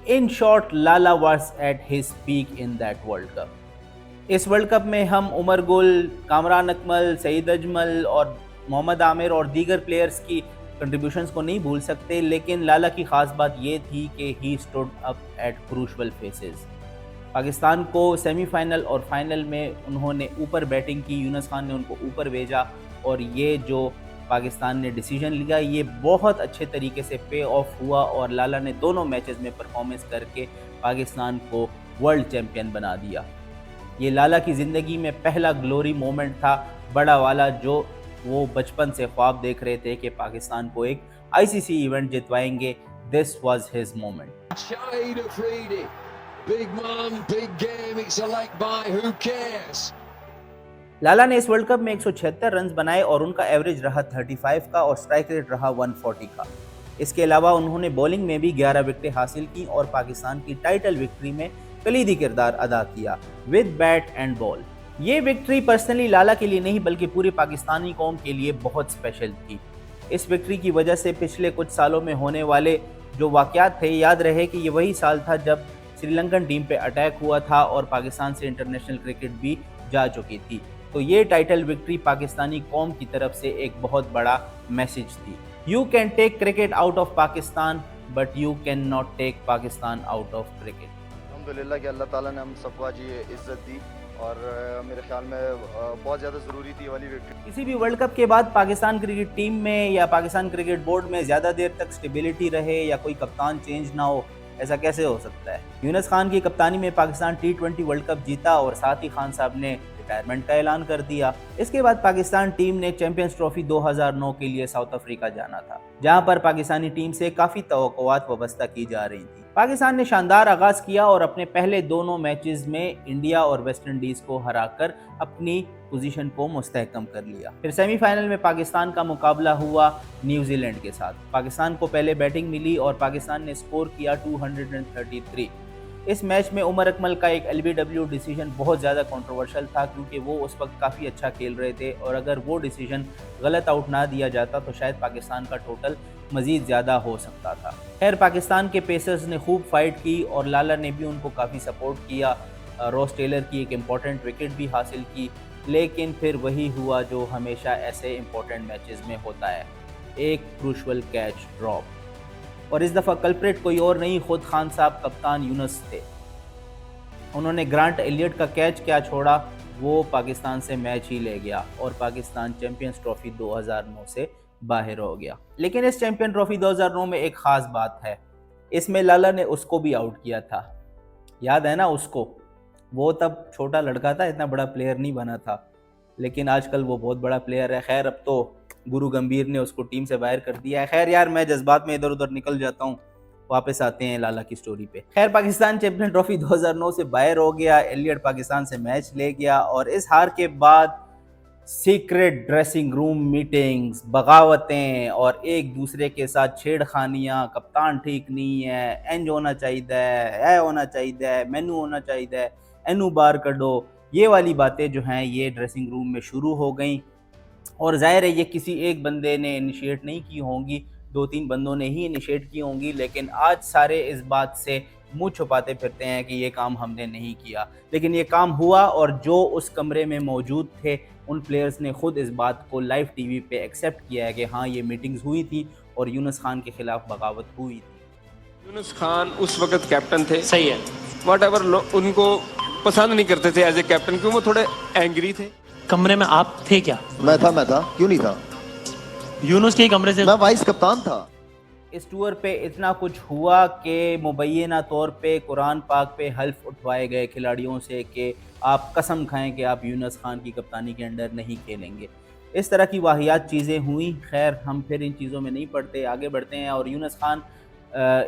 In short, Lala was at his peak in that world cup. इस वर्ल्ड कप में हम उमर गुल, कामरान अकमल, सईद अजमल और मोहम्मद आमिर और दीगर प्लेयर्स की कंट्रीब्यूशंस को नहीं भूल सकते, लेकिन लाला की ख़ास बात ये थी कि he stood up at crucial faces. Pakistan को सेमीफाइनल और फाइनल में उन्होंने ऊपर बैटिंग की, यूनुस खान ने उनको ऊपर भेजा और ये जो पाकिस्तान ने डिसीजन लिया ये बहुत अच्छे तरीके से पे ऑफ हुआ और लाला ने दोनों मैचेस में परफॉर्मेंस करके पाकिस्तान को वर्ल्ड चैम्पियन बना दिया। ये लाला की ज़िंदगी में पहला ग्लोरी मोमेंट था, बड़ा वाला, जो वो बचपन से ख्वाब देख रहे थे कि पाकिस्तान को एक ICC इवेंट जितवाएंगे। This was his moment. Shahid Afridi, big man, big game. It's a leg bye. Who cares? लाला ने इस वर्ल्ड कप में 176 रन बनाए और उनका एवरेज रहा 35 का और स्ट्राइक रेट रहा 140 का। इसके अलावा उन्होंने बॉलिंग में भी 11 विकेटें हासिल की और पाकिस्तान की टाइटल विक्ट्री में कलीदी किरदार अदा किया विद बैट एंड बॉल। ये विक्ट्री पर्सनली लाला के लिए नहीं बल्कि पूरी पाकिस्तानी कौम के लिए बहुत स्पेशल थी। इस विक्ट्री की वजह से पिछले कुछ सालों में होने वाले जो वाक़यात थे, याद रहे कि ये वही साल था जब श्रीलंकन टीम पे अटैक हुआ था और पाकिस्तान से इंटरनेशनल क्रिकेट भी जा चुकी थी। तो ये टाइटल विक्ट्री पाकिस्तानी कौम की तरफ से एक बहुत बड़ा मैसेज थी। You can take cricket out of Pakistan but you can not take Pakistan out of cricket. अल्हम्दुलिल्लाह कि अल्लाह ताला ने हम सबको आज ये इज्जत दी और मेरे ख्याल में बहुत ज़्यादा ज़रूरी थी ये वाली विक्ट्री। किसी भी वर्ल्ड कप के बाद पाकिस्तान क्रिकेट टीम में या पाकिस्तान क्रिकेट बोर्ड में ज़्यादा देर तक स्टेबिलिटी रहे या कोई कप्तान चेंज ना हो, ऐसा कैसे हो सकता है? यूनुस खान की कप्तानी में पाकिस्तान T20 वर्ल्ड कप जीता और साथ ही खान साहब ने रिटायरमेंट का ऐलान कर दिया। इसके बाद पाकिस्तान टीम ने चैंपियंस ट्रॉफी 2009 के लिए साउथ अफ्रीका जाना था, जहां पर पाकिस्तानी टीम से काफ़ी तवक्कुआत वाबस्ता की जा रही थी। पाकिस्तान ने शानदार आगाज़ किया और अपने पहले दोनों मैचेस में इंडिया और वेस्ट इंडीज़ को हराकर अपनी पोजीशन को मुस्तहकम कर लिया। फिर सेमीफाइनल में पाकिस्तान का मुकाबला हुआ न्यूजीलैंड के साथ। पाकिस्तान को पहले बैटिंग मिली और पाकिस्तान ने स्कोर किया 233। इस मैच में उमर अकमल का एक LBW डिसीजन बहुत ज़्यादा कंट्रोवर्शियल था, क्योंकि वो उस वक्त काफ़ी अच्छा खेल रहे थे और अगर वो डिसीजन गलत आउट ना दिया जाता तो शायद पाकिस्तान का टोटल मज़ीद ज़्यादा हो सकता था। खैर, पाकिस्तान के पेसर्स ने खूब फाइट की और लाला ने भी उनको काफ़ी सपोर्ट किया। रॉस टेलर की एक इम्पॉर्टेंट विकेट भी हासिल की, लेकिन फिर वही हुआ जो हमेशा ऐसे इम्पॉर्टेंट मैचेस में होता है, एक क्रूशल कैच ड्रॉप। और इस दफ़ा कल्प्रेट कोई और नहीं, खुद खान साहब कप्तान यूनुस थे। उन्होंने ग्रांट एलियट का कैच क्या छोड़ा, वो पाकिस्तान से मैच ही ले गया और पाकिस्तान चैंपियंस ट्रॉफी 2009 से बाहर हो गया। लेकिन इस चैंपियन ट्रॉफी 2009 में एक ख़ास बात है, इसमें लाला ने उसको भी आउट किया था। याद है ना उसको? वो तब छोटा लड़का था, इतना बड़ा प्लेयर नहीं बना था, लेकिन आजकल वो बहुत बड़ा प्लेयर है। खैर, अब तो गुरु गंभीर ने उसको टीम से बाहर कर दिया है। खैर यार, मैं जज्बात में इधर उधर निकल जाता हूँ, वापस आते हैं लाला की स्टोरी पे। खैर, पाकिस्तान चैंपियन ट्रॉफी 2009 से बाहर हो गया, एलियट पाकिस्तान से मैच ले गया और इस हार के बाद सीक्रेट ड्रेसिंग रूम मीटिंग्स, बगावतें और एक दूसरे के साथ छेड़खानियाँ, कप्तान ठीक नहीं है, एंज होना चाहिए, होना चाहिए, मेनू होना चाहिए, एनू बार करो, ये वाली बातें जो हैं ये ड्रेसिंग रूम में शुरू हो गई। और जाहिर है ये किसी एक बंदे ने इनिशिएट नहीं की होंगी, 2-3 बंदों ने ही इनिशिएट की होंगी, लेकिन आज सारे इस बात से मुंह छुपाते फिरते हैं कि ये काम हमने नहीं किया, लेकिन ये काम हुआ और जो उस कमरे में मौजूद थे उन प्लेयर्स ने खुद इस बात को लाइव टीवी पे एक्सेप्ट किया है कि हाँ, ये मीटिंग्स हुई थी और यूनुस खान के खिलाफ बगावत हुई थी। यूनुस खान उस वक्त कैप्टन थे, सही है, व्हाटएवर उनको पसंद नहीं करते थे एज ए कैप्टन, क्यों वो थोड़े एंग्री थे। कमरे में आप थे क्या? मैं था, क्यों नहीं था? यूनुस के कमरे से मैं वाइस कप्तान था। इस टूर पे इतना कुछ हुआ कि मुबैना तौर पे कुरान पाक पे हल्फ उठवाए गए खिलाड़ियों से कि आप कसम खाएं कि आप यूनुस खान की कप्तानी के अंडर नहीं खेलेंगे। इस तरह की वाहियात चीज़ें हुई। खैर, हम फिर इन चीज़ों में नहीं पड़ते, आगे बढ़ते हैं। और यूनुस खान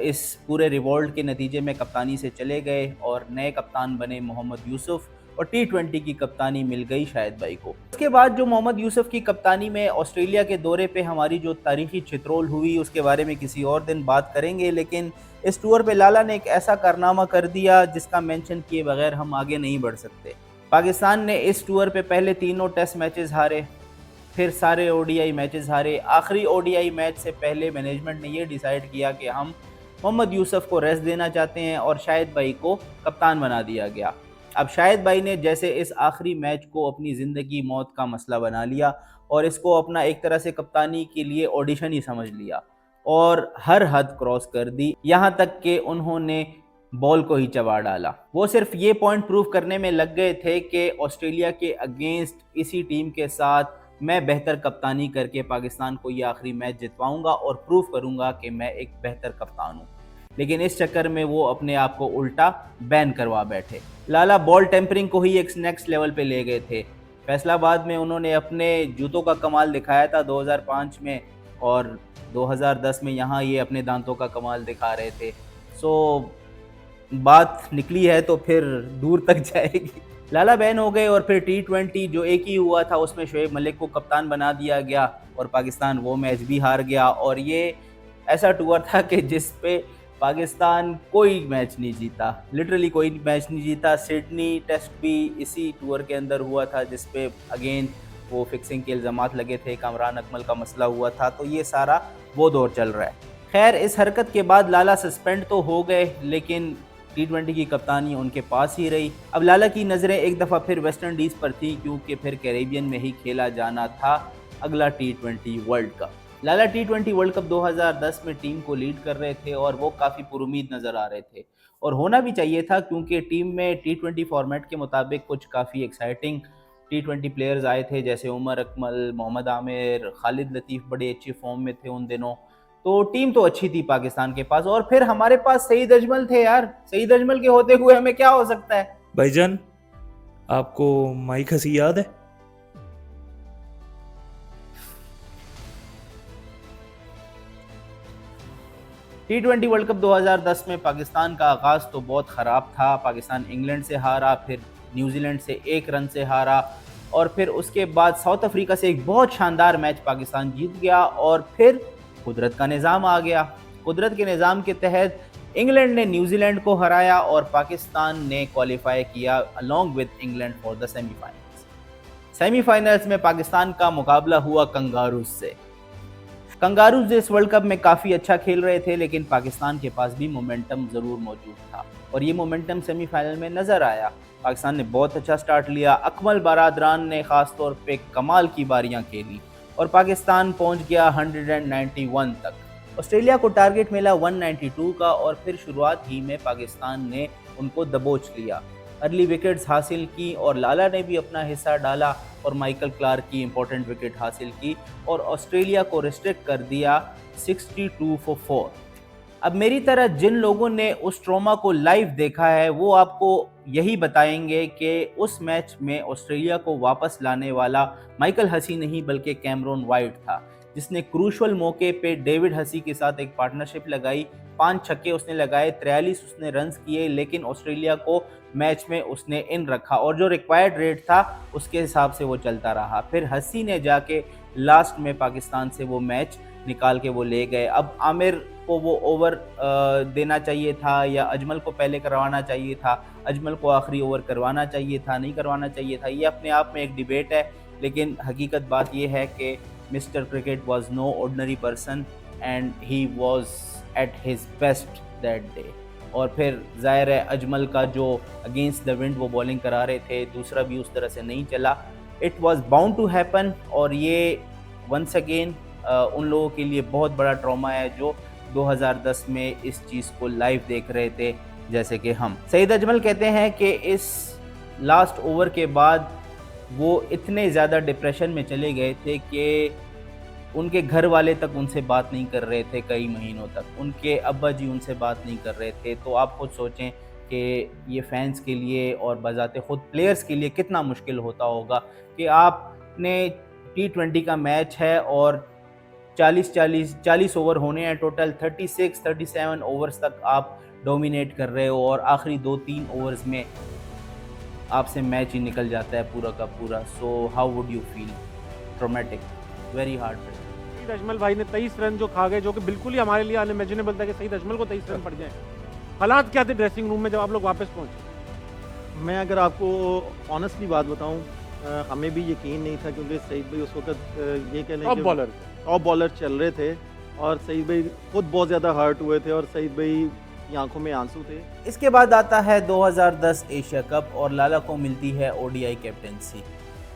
इस पूरे रिवॉल्ट के नतीजे में कप्तानी से चले गए और नए कप्तान बने मोहम्मद यूसुफ और T20 की कप्तानी मिल गई शाहिद भाई को। उसके बाद जो मोहम्मद यूसुफ की कप्तानी में ऑस्ट्रेलिया के दौरे पे हमारी जो तारीखी चित्रोल हुई उसके बारे में किसी और दिन बात करेंगे, लेकिन इस टूर पे लाला ने एक ऐसा कारनामा कर दिया जिसका मेंशन किए बगैर हम आगे नहीं बढ़ सकते। पाकिस्तान ने इस टूर पे पहले तीनों टेस्ट मैचेस हारे, फिर सारे ODI मैचेस हारे। आखिरी ODI मैच से पहले मैनेजमेंट ने ये डिसाइड किया कि हम मोहम्मद यूसुफ को रेस्ट देना चाहते हैं और शाहिद भाई को कप्तान बना दिया गया। अब शाहिद भाई ने जैसे इस आखिरी मैच को अपनी ज़िंदगी मौत का मसला बना लिया और इसको अपना एक तरह से कप्तानी के लिए ऑडिशन ही समझ लिया और हर हद क्रॉस कर दी, यहाँ तक कि उन्होंने बॉल को ही चबा डाला। वो सिर्फ ये पॉइंट प्रूव करने में लग गए थे कि ऑस्ट्रेलिया के अगेंस्ट इसी टीम के साथ मैं बेहतर कप्तानी करके पाकिस्तान को ये आखिरी मैच जितवाऊंगा और प्रूव करूंगा कि मैं एक बेहतर कप्तान हूँ, लेकिन इस चक्कर में वो अपने आप को उल्टा बैन करवा बैठे। लाला बॉल टेम्परिंग को ही एक नेक्स्ट लेवल पे ले गए थे। फैसलाबाद में उन्होंने अपने जूतों का कमाल दिखाया था 2005 में और 2010 में यहाँ ये अपने दांतों का कमाल दिखा रहे थे। सो बात निकली है तो फिर दूर तक जाएगी। लाला बैन हो गए और फिर T20 जो एक ही हुआ था उसमें शोएब मलिक को कप्तान बना दिया गया और पाकिस्तान वो मैच भी हार गया। और ये ऐसा टूर था कि जिस पे पाकिस्तान कोई मैच नहीं जीता, लिटरली कोई मैच नहीं जीता। सिडनी टेस्ट भी इसी टूर के अंदर हुआ था जिस पे अगेन वो फिक्सिंग के इल्ज़ामात लगे थे, कामरान अकमल का मसला हुआ था। तो ये सारा वो दौर चल रहा है। खैर, इस हरकत के बाद लाला सस्पेंड तो हो गए, लेकिन T20 की कप्तानी उनके पास ही रही। अब लाला की नज़रें एक दफ़ा फिर वेस्ट इंडीज़ पर थी, क्योंकि फिर कैरेबियन में ही खेला जाना था अगला T20 वर्ल्ड कप। लाला T20 वर्ल्ड कप 2010 में टीम को लीड कर रहे थे और वो काफ़ी पुरुमीद नज़र आ रहे थे और होना भी चाहिए था, क्योंकि टीम में T20 फॉर्मेट के मुताबिक कुछ काफ़ी एक्साइटिंग T20 प्लेयर्स आए थे, जैसे उमर अकमल, मोहम्मद आमिर, खालिद लतीफ़ बड़े अच्छी फॉर्म में थे उन दिनों। तो टीम तो अच्छी थी पाकिस्तान के पास। और फिर हमारे पास सईद अजमल थे यार। सईद अजमल के होते हुए हमें क्या हो सकता है? भाईजान, आपको माइक हसी याद है? T20 वर्ल्ड कप 2010 में पाकिस्तान का आगाज़ तो बहुत ख़राब था। पाकिस्तान इंग्लैंड से हारा, फिर न्यूजीलैंड से 1 रन से हारा और फिर उसके बाद साउथ अफ्रीका से एक बहुत शानदार मैच पाकिस्तान जीत गया और फिर कुदरत का निज़ाम आ गया। कुदरत के निज़ाम के तहत इंग्लैंड ने न्यूजीलैंड को हराया और पाकिस्तान ने क्वालिफाई किया along with England for the semifinals. Semifinals में पाकिस्तान का मुकाबला हुआ कंगारूज से। कंगारूज इस वर्ल्ड कप में काफ़ी अच्छा खेल रहे थे, लेकिन पाकिस्तान के पास भी मोमेंटम ज़रूर मौजूद था और ये मोमेंटम सेमीफाइनल में नज़र आया। पाकिस्तान ने बहुत अच्छा स्टार्ट लिया। अकमल बारादरान ने ख़ास तौर पे कमाल की बारियां खेली और पाकिस्तान पहुंच गया 191 तक। ऑस्ट्रेलिया को टारगेट मिला 192 का और फिर शुरुआत ही में पाकिस्तान ने उनको दबोच लिया। अर्ली विकेट्स हासिल की और लाला ने भी अपना हिस्सा डाला और माइकल क्लार्क की इंपॉर्टेंट विकेट हासिल की और ऑस्ट्रेलिया को रिस्ट्रिक्ट कर दिया 62 for 4। अब मेरी तरह जिन लोगों ने उस ट्रॉमा को लाइव देखा है वो आपको यही बताएंगे कि उस मैच में ऑस्ट्रेलिया को वापस लाने वाला माइकल हसी नहीं बल्कि कैमरून वाइट था, जिसने क्रूशल मौके पे डेविड हसी के साथ एक पार्टनरशिप लगाई। 5 छक्के उसने लगाए, 43 उसने रन्स किए, लेकिन ऑस्ट्रेलिया को मैच में उसने इन रखा और जो रिक्वायर्ड रेट था उसके हिसाब से वो चलता रहा। फिर हसी ने जाके लास्ट में पाकिस्तान से वो मैच निकाल के वो ले गए। अब आमिर को वो ओवर देना चाहिए था या अजमल को पहले करवाना चाहिए था, अजमल को आखिरी ओवर करवाना चाहिए था, नहीं करवाना चाहिए था, ये अपने आप में एक डिबेट है। लेकिन हकीकत बात ये है कि mister cricket was no ordinary person and he was at his best that day. और फिर ज़ाहिर है अजमल का जो अगेंस्ट द विंड वो बॉलिंग करा रहे थे, दूसरा भी उस तरह से नहीं चला। It was bound to happen और ये वंस अगेन उन लोगों के लिए बहुत बड़ा ट्रॉमा है जो 2010 में इस चीज़ को लाइव देख रहे थे जैसे कि हम। सईद अजमल कहते हैं कि इस लास्ट ओवर के बाद वो इतने ज़्यादा डिप्रेशन में चले गए थे कि उनके घर वाले तक उनसे बात नहीं कर रहे थे कई महीनों तक, उनके अब्बा जी उनसे बात नहीं कर रहे थे। तो आप खुद सोचें कि ये फैंस के लिए और बजाते खुद प्लेयर्स के लिए कितना मुश्किल होता होगा कि आपने T20 का मैच है और 40 ओवर होने हैं टोटल, 36-37 ओवर्स तक आप डोमिनेट कर रहे हो और आखिरी 2-3 ओवर्स में आपसे मैच ही निकल जाता है पूरा का पूरा। So how would you feel? Traumatic, very hard. Saeed Ajmal भाई ने 23 रन जो खा गए, जो कि बिल्कुल ही हमारे लिए अनइमेजिनेबल था कि सईद अजमल को 23 रन पड़ जाए। हालात क्या थे ड्रेसिंग रूम में जब आप लोग वापस पहुंचे? मैं अगर आपको ऑनेस्टली बात बताऊं, हमें भी यकीन नहीं था क्योंकि सईद भाई उस वक्त ये कह लें टॉप बॉलर चल रहे थे और सईद भाई खुद बहुत ज़्यादा हर्ट हुए थे और सईद भाई की आंखों में आंसू थे। इसके बाद आता है 2010 एशिया कप और लाला को मिलती है ODI कैप्टनसी।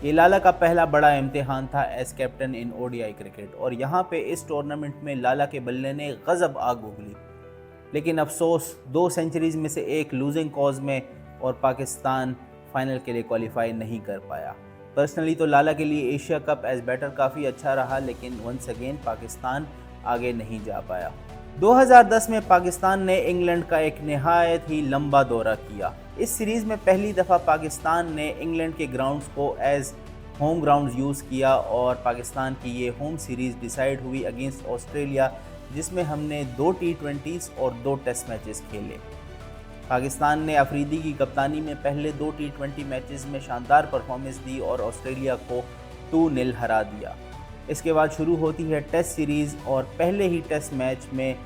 ये लाला का पहला बड़ा इम्तिहान था as captain in ODI cricket और यहाँ पे इस टूर्नामेंट में लाला के बल्ले ने गज़ब आग उगली, लेकिन अफसोस 2 सेंचुरीज़ में से एक लूजिंग कॉज में और पाकिस्तान फाइनल के लिए क्वालिफाई नहीं कर पाया। पर्सनली तो लाला के लिए एशिया कप एज बैटर काफ़ी अच्छा रहा, लेकिन वंस अगेन पाकिस्तान आगे नहीं जा पाया। 2010 में पाकिस्तान ने इंग्लैंड का एक नहायत ही लंबा दौरा किया। इस सीरीज़ में पहली दफ़ा पाकिस्तान ने इंग्लैंड के ग्राउंड्स को एज होम ग्राउंड्स यूज़ किया और पाकिस्तान की ये होम सीरीज़ डिसाइड हुई अगेंस्ट ऑस्ट्रेलिया, जिसमें हमने 2 T20s और 2 टेस्ट मैचेस खेले। पाकिस्तान ने अफरीदी की कप्तानी में पहले 2 T20 मैचेस में शानदार परफॉर्मेंस दी और ऑस्ट्रेलिया को 2-0 हरा दिया। इसके बाद शुरू होती है टेस्ट सीरीज़ और पहले ही टेस्ट मैच में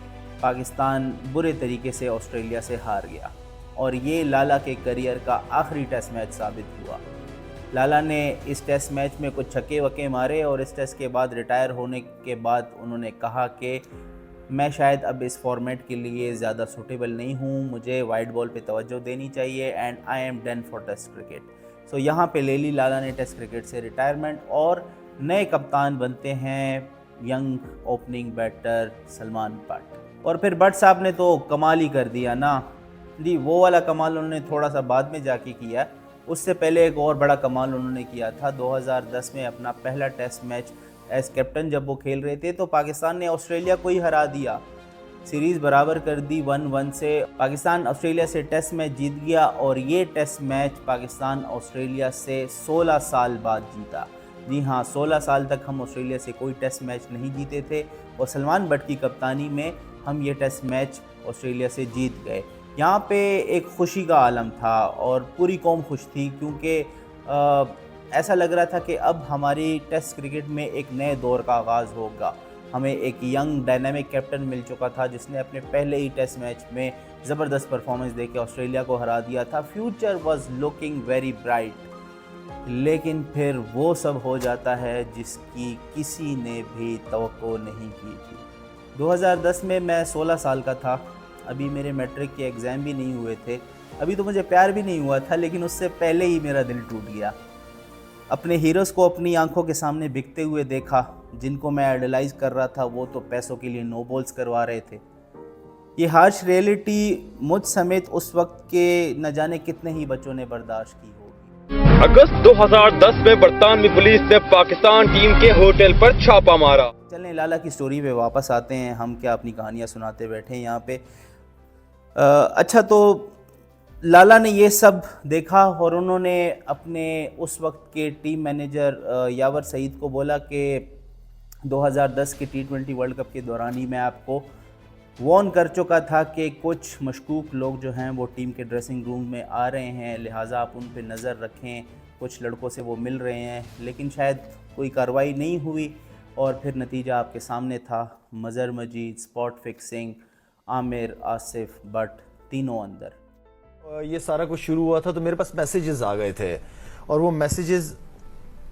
पाकिस्तान बुरे तरीके से ऑस्ट्रेलिया से हार गया और ये लाला के करियर का आखिरी टेस्ट मैच साबित हुआ। लाला ने इस टेस्ट मैच में कुछ छक्के वक्के मारे और इस टेस्ट के बाद रिटायर होने के बाद उन्होंने कहा कि मैं शायद अब इस फॉर्मेट के लिए ज़्यादा सूटेबल नहीं हूँ, मुझे वाइट बॉल पे तवज्जो देनी चाहिए and I am done for test cricket. So यहाँ पे ले ली लाला ने टेस्ट क्रिकेट से रिटायरमेंट और नए कप्तान बनते हैं young opening batter Salman Butt. और फिर बट साहब ने तो कमाल ही कर दिया ना जी, वो वाला कमाल उन्होंने थोड़ा सा बाद में जाके किया। उससे पहले एक और बड़ा कमाल उन्होंने किया था 2010 में अपना पहला टेस्ट मैच एज कैप्टन जब वो खेल रहे थे तो पाकिस्तान ने ऑस्ट्रेलिया को ही हरा दिया, सीरीज़ बराबर कर दी 1-1 से। पाकिस्तान ऑस्ट्रेलिया से टेस्ट मैच जीत गया और ये टेस्ट मैच पाकिस्तान ऑस्ट्रेलिया से 16 साल बाद जीता। जी हाँ, 16 साल तक हम ऑस्ट्रेलिया से कोई टेस्ट मैच नहीं जीते थे और सलमान बट की कप्तानी में हम ये टेस्ट मैच ऑस्ट्रेलिया से जीत गए। यहाँ पे एक खुशी का आलम था और पूरी कौम खुश थी क्योंकि ऐसा लग रहा था कि अब हमारी टेस्ट क्रिकेट में एक नए दौर का आगाज़ होगा। हमें एक यंग डायनामिक कैप्टन मिल चुका था जिसने अपने पहले ही टेस्ट मैच में ज़बरदस्त परफॉर्मेंस देके ऑस्ट्रेलिया को हरा दिया था। Future was looking very bright, लेकिन फिर वो सब हो जाता है जिसकी किसी ने भी तवक्को नहीं की थी। 2010 में मैं 16 साल का था, अभी मेरे मैट्रिक के एग्ज़ाम भी नहीं हुए थे, अभी तो मुझे प्यार भी नहीं हुआ था, लेकिन उससे पहले ही मेरा दिल टूट गया। अपने हीरोज़ को अपनी आंखों के सामने बिकते हुए देखा, जिनको मैं आइडलाइज़ कर रहा था वो तो पैसों के लिए नो बॉल्स करवा रहे थे। ये हार्श रियलिटी मुझ समेत उस वक्त के न जाने कितने ही बच्चों ने बर्दाश्त की होगी। अगस्त 2010 में बरतानवी पुलिस ने पाकिस्तान टीम के होटल पर छापा मारा। चलें लाला की स्टोरी पे वापस आते हैं, हम क्या अपनी कहानियाँ सुनाते बैठे हैं यहाँ पे। अच्छा, तो लाला ने ये सब देखा और उन्होंने अपने उस वक्त के टीम मैनेजर यावर सईद को बोला कि 2010 के T20 वर्ल्ड कप के दौरान ही मैं आपको वार्न कर चुका था कि कुछ मशकूक लोग जो हैं वो टीम के ड्रेसिंग रूम में आ रहे हैं, लिहाजा आप उन पे नज़र रखें। कुछ लड़कों से वो मिल रहे हैं, लेकिन शायद कोई कार्रवाई नहीं हुई और फिर नतीजा आपके सामने था। मज़र मजीद, स्पॉट फिक्सिंग, आमिर, आसिफ, बट तीनों अंदर। ये सारा कुछ शुरू हुआ था तो मेरे पास मैसेजेस आ गए थे, और वो मैसेजेस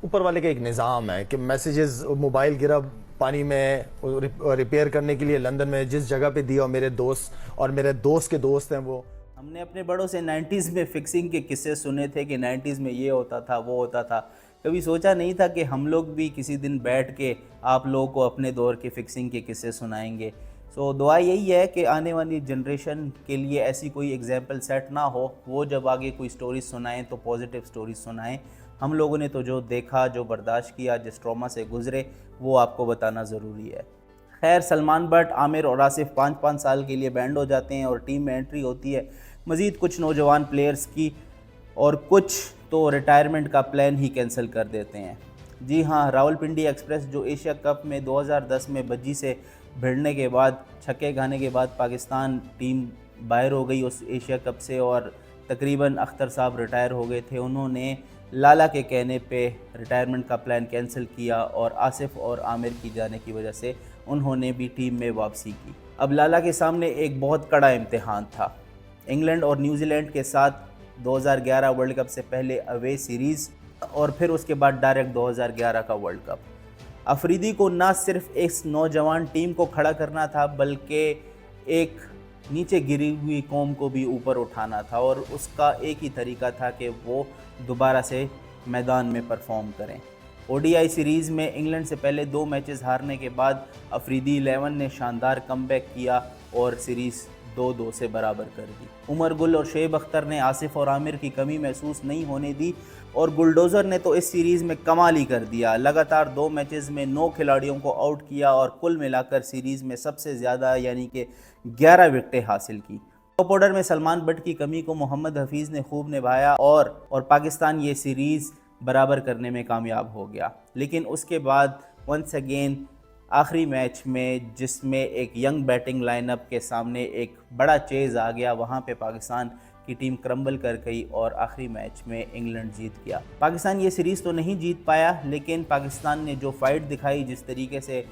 ऊपर वाले का एक निज़ाम है कि मैसेजेस, मोबाइल गिरा पानी में रिपेयर करने के लिए लंदन में जिस जगह पे दिया, और मेरे दोस्त और मेरे दोस्त के दोस्त हैं वो। हमने अपने बड़ों से 90s में फिक्सिंग के किस्से सुने थे कि 90s में ये होता था, वो होता था। कभी सोचा नहीं था कि हम लोग भी किसी दिन बैठ के आप लोगों को अपने दौर के फिक्सिंग के किस्से सुनाएंगे। सो दुआ यही है कि आने वाली जनरेशन के लिए ऐसी कोई एग्जाम्पल सेट ना हो, वो जब आगे कोई स्टोरीज सुनाएं तो पॉजिटिव स्टोरीज सुनाएं। हम लोगों ने तो जो देखा, जो बर्दाश्त किया, जिस ट्रॉमा से गुजरे, वो आपको बताना ज़रूरी है। खैर, सलमान बट, आमिर और आसिफ 5-5 साल के लिए बैंड हो जाते हैं और टीम में एंट्री होती है मज़ीद कुछ नौजवान प्लेयर्स की, और कुछ तो रिटायरमेंट का प्लान ही कैंसिल कर देते हैं। जी हाँ, रावलपिंडी एक्सप्रेस जो एशिया कप में 2010 में बज्जी से भिड़ने के बाद, छक्के खाने के बाद पाकिस्तान टीम बाहर हो गई उस एशिया कप से और तकरीबन अख्तर साहब रिटायर हो गए थे। उन्होंने लाला के कहने पे रिटायरमेंट का प्लान कैंसिल किया और आसिफ और आमिर की जाने की वजह से उन्होंने भी टीम में वापसी की। अब लाला के सामने एक बहुत कड़ा इम्तिहान था। इंग्लैंड और न्यूजीलैंड के साथ 2011 वर्ल्ड कप से पहले अवे सीरीज़ और फिर उसके बाद डायरेक्ट 2011 का वर्ल्ड कप। अफरीदी को ना सिर्फ इस नौजवान टीम को खड़ा करना था, बल्कि एक नीचे गिरी हुई कौम को भी ऊपर उठाना था, और उसका एक ही तरीका था कि वो दोबारा से मैदान में परफॉर्म करें। ओडीआई सीरीज़ में इंग्लैंड से पहले 2 मैचेस हारने के बाद अफरीदी 11 ने शानदार कमबैक किया और सीरीज़ 2-2 से बराबर कर दी। उमर गुल और शेब अख्तर ने आसिफ और आमिर की कमी महसूस नहीं होने दी और बुलडोज़र ने तो इस सीरीज़ में कमाल ही कर दिया। लगातार 2 मैचेस में 9 खिलाड़ियों को आउट किया और कुल मिलाकर सीरीज़ में सबसे ज़्यादा यानी कि 11 विकेटें हासिल की। टॉप ऑर्डर में सलमान बट की कमी को मोहम्मद हफीज़ ने खूब निभाया और पाकिस्तान ये सीरीज़ बराबर करने में कामयाब हो गया। लेकिन उसके बाद वंस अगेन आखिरी मैच में, जिसमें एक यंग बैटिंग लाइनअप के सामने एक बड़ा चेज़ आ गया, वहाँ पे पाकिस्तान की टीम क्रम्बल कर गई और आखिरी मैच में इंग्लैंड जीत गया। पाकिस्तान ये सीरीज़ तो नहीं जीत पाया, लेकिन पाकिस्तान ने जो फाइट दिखाई, जिस तरीके से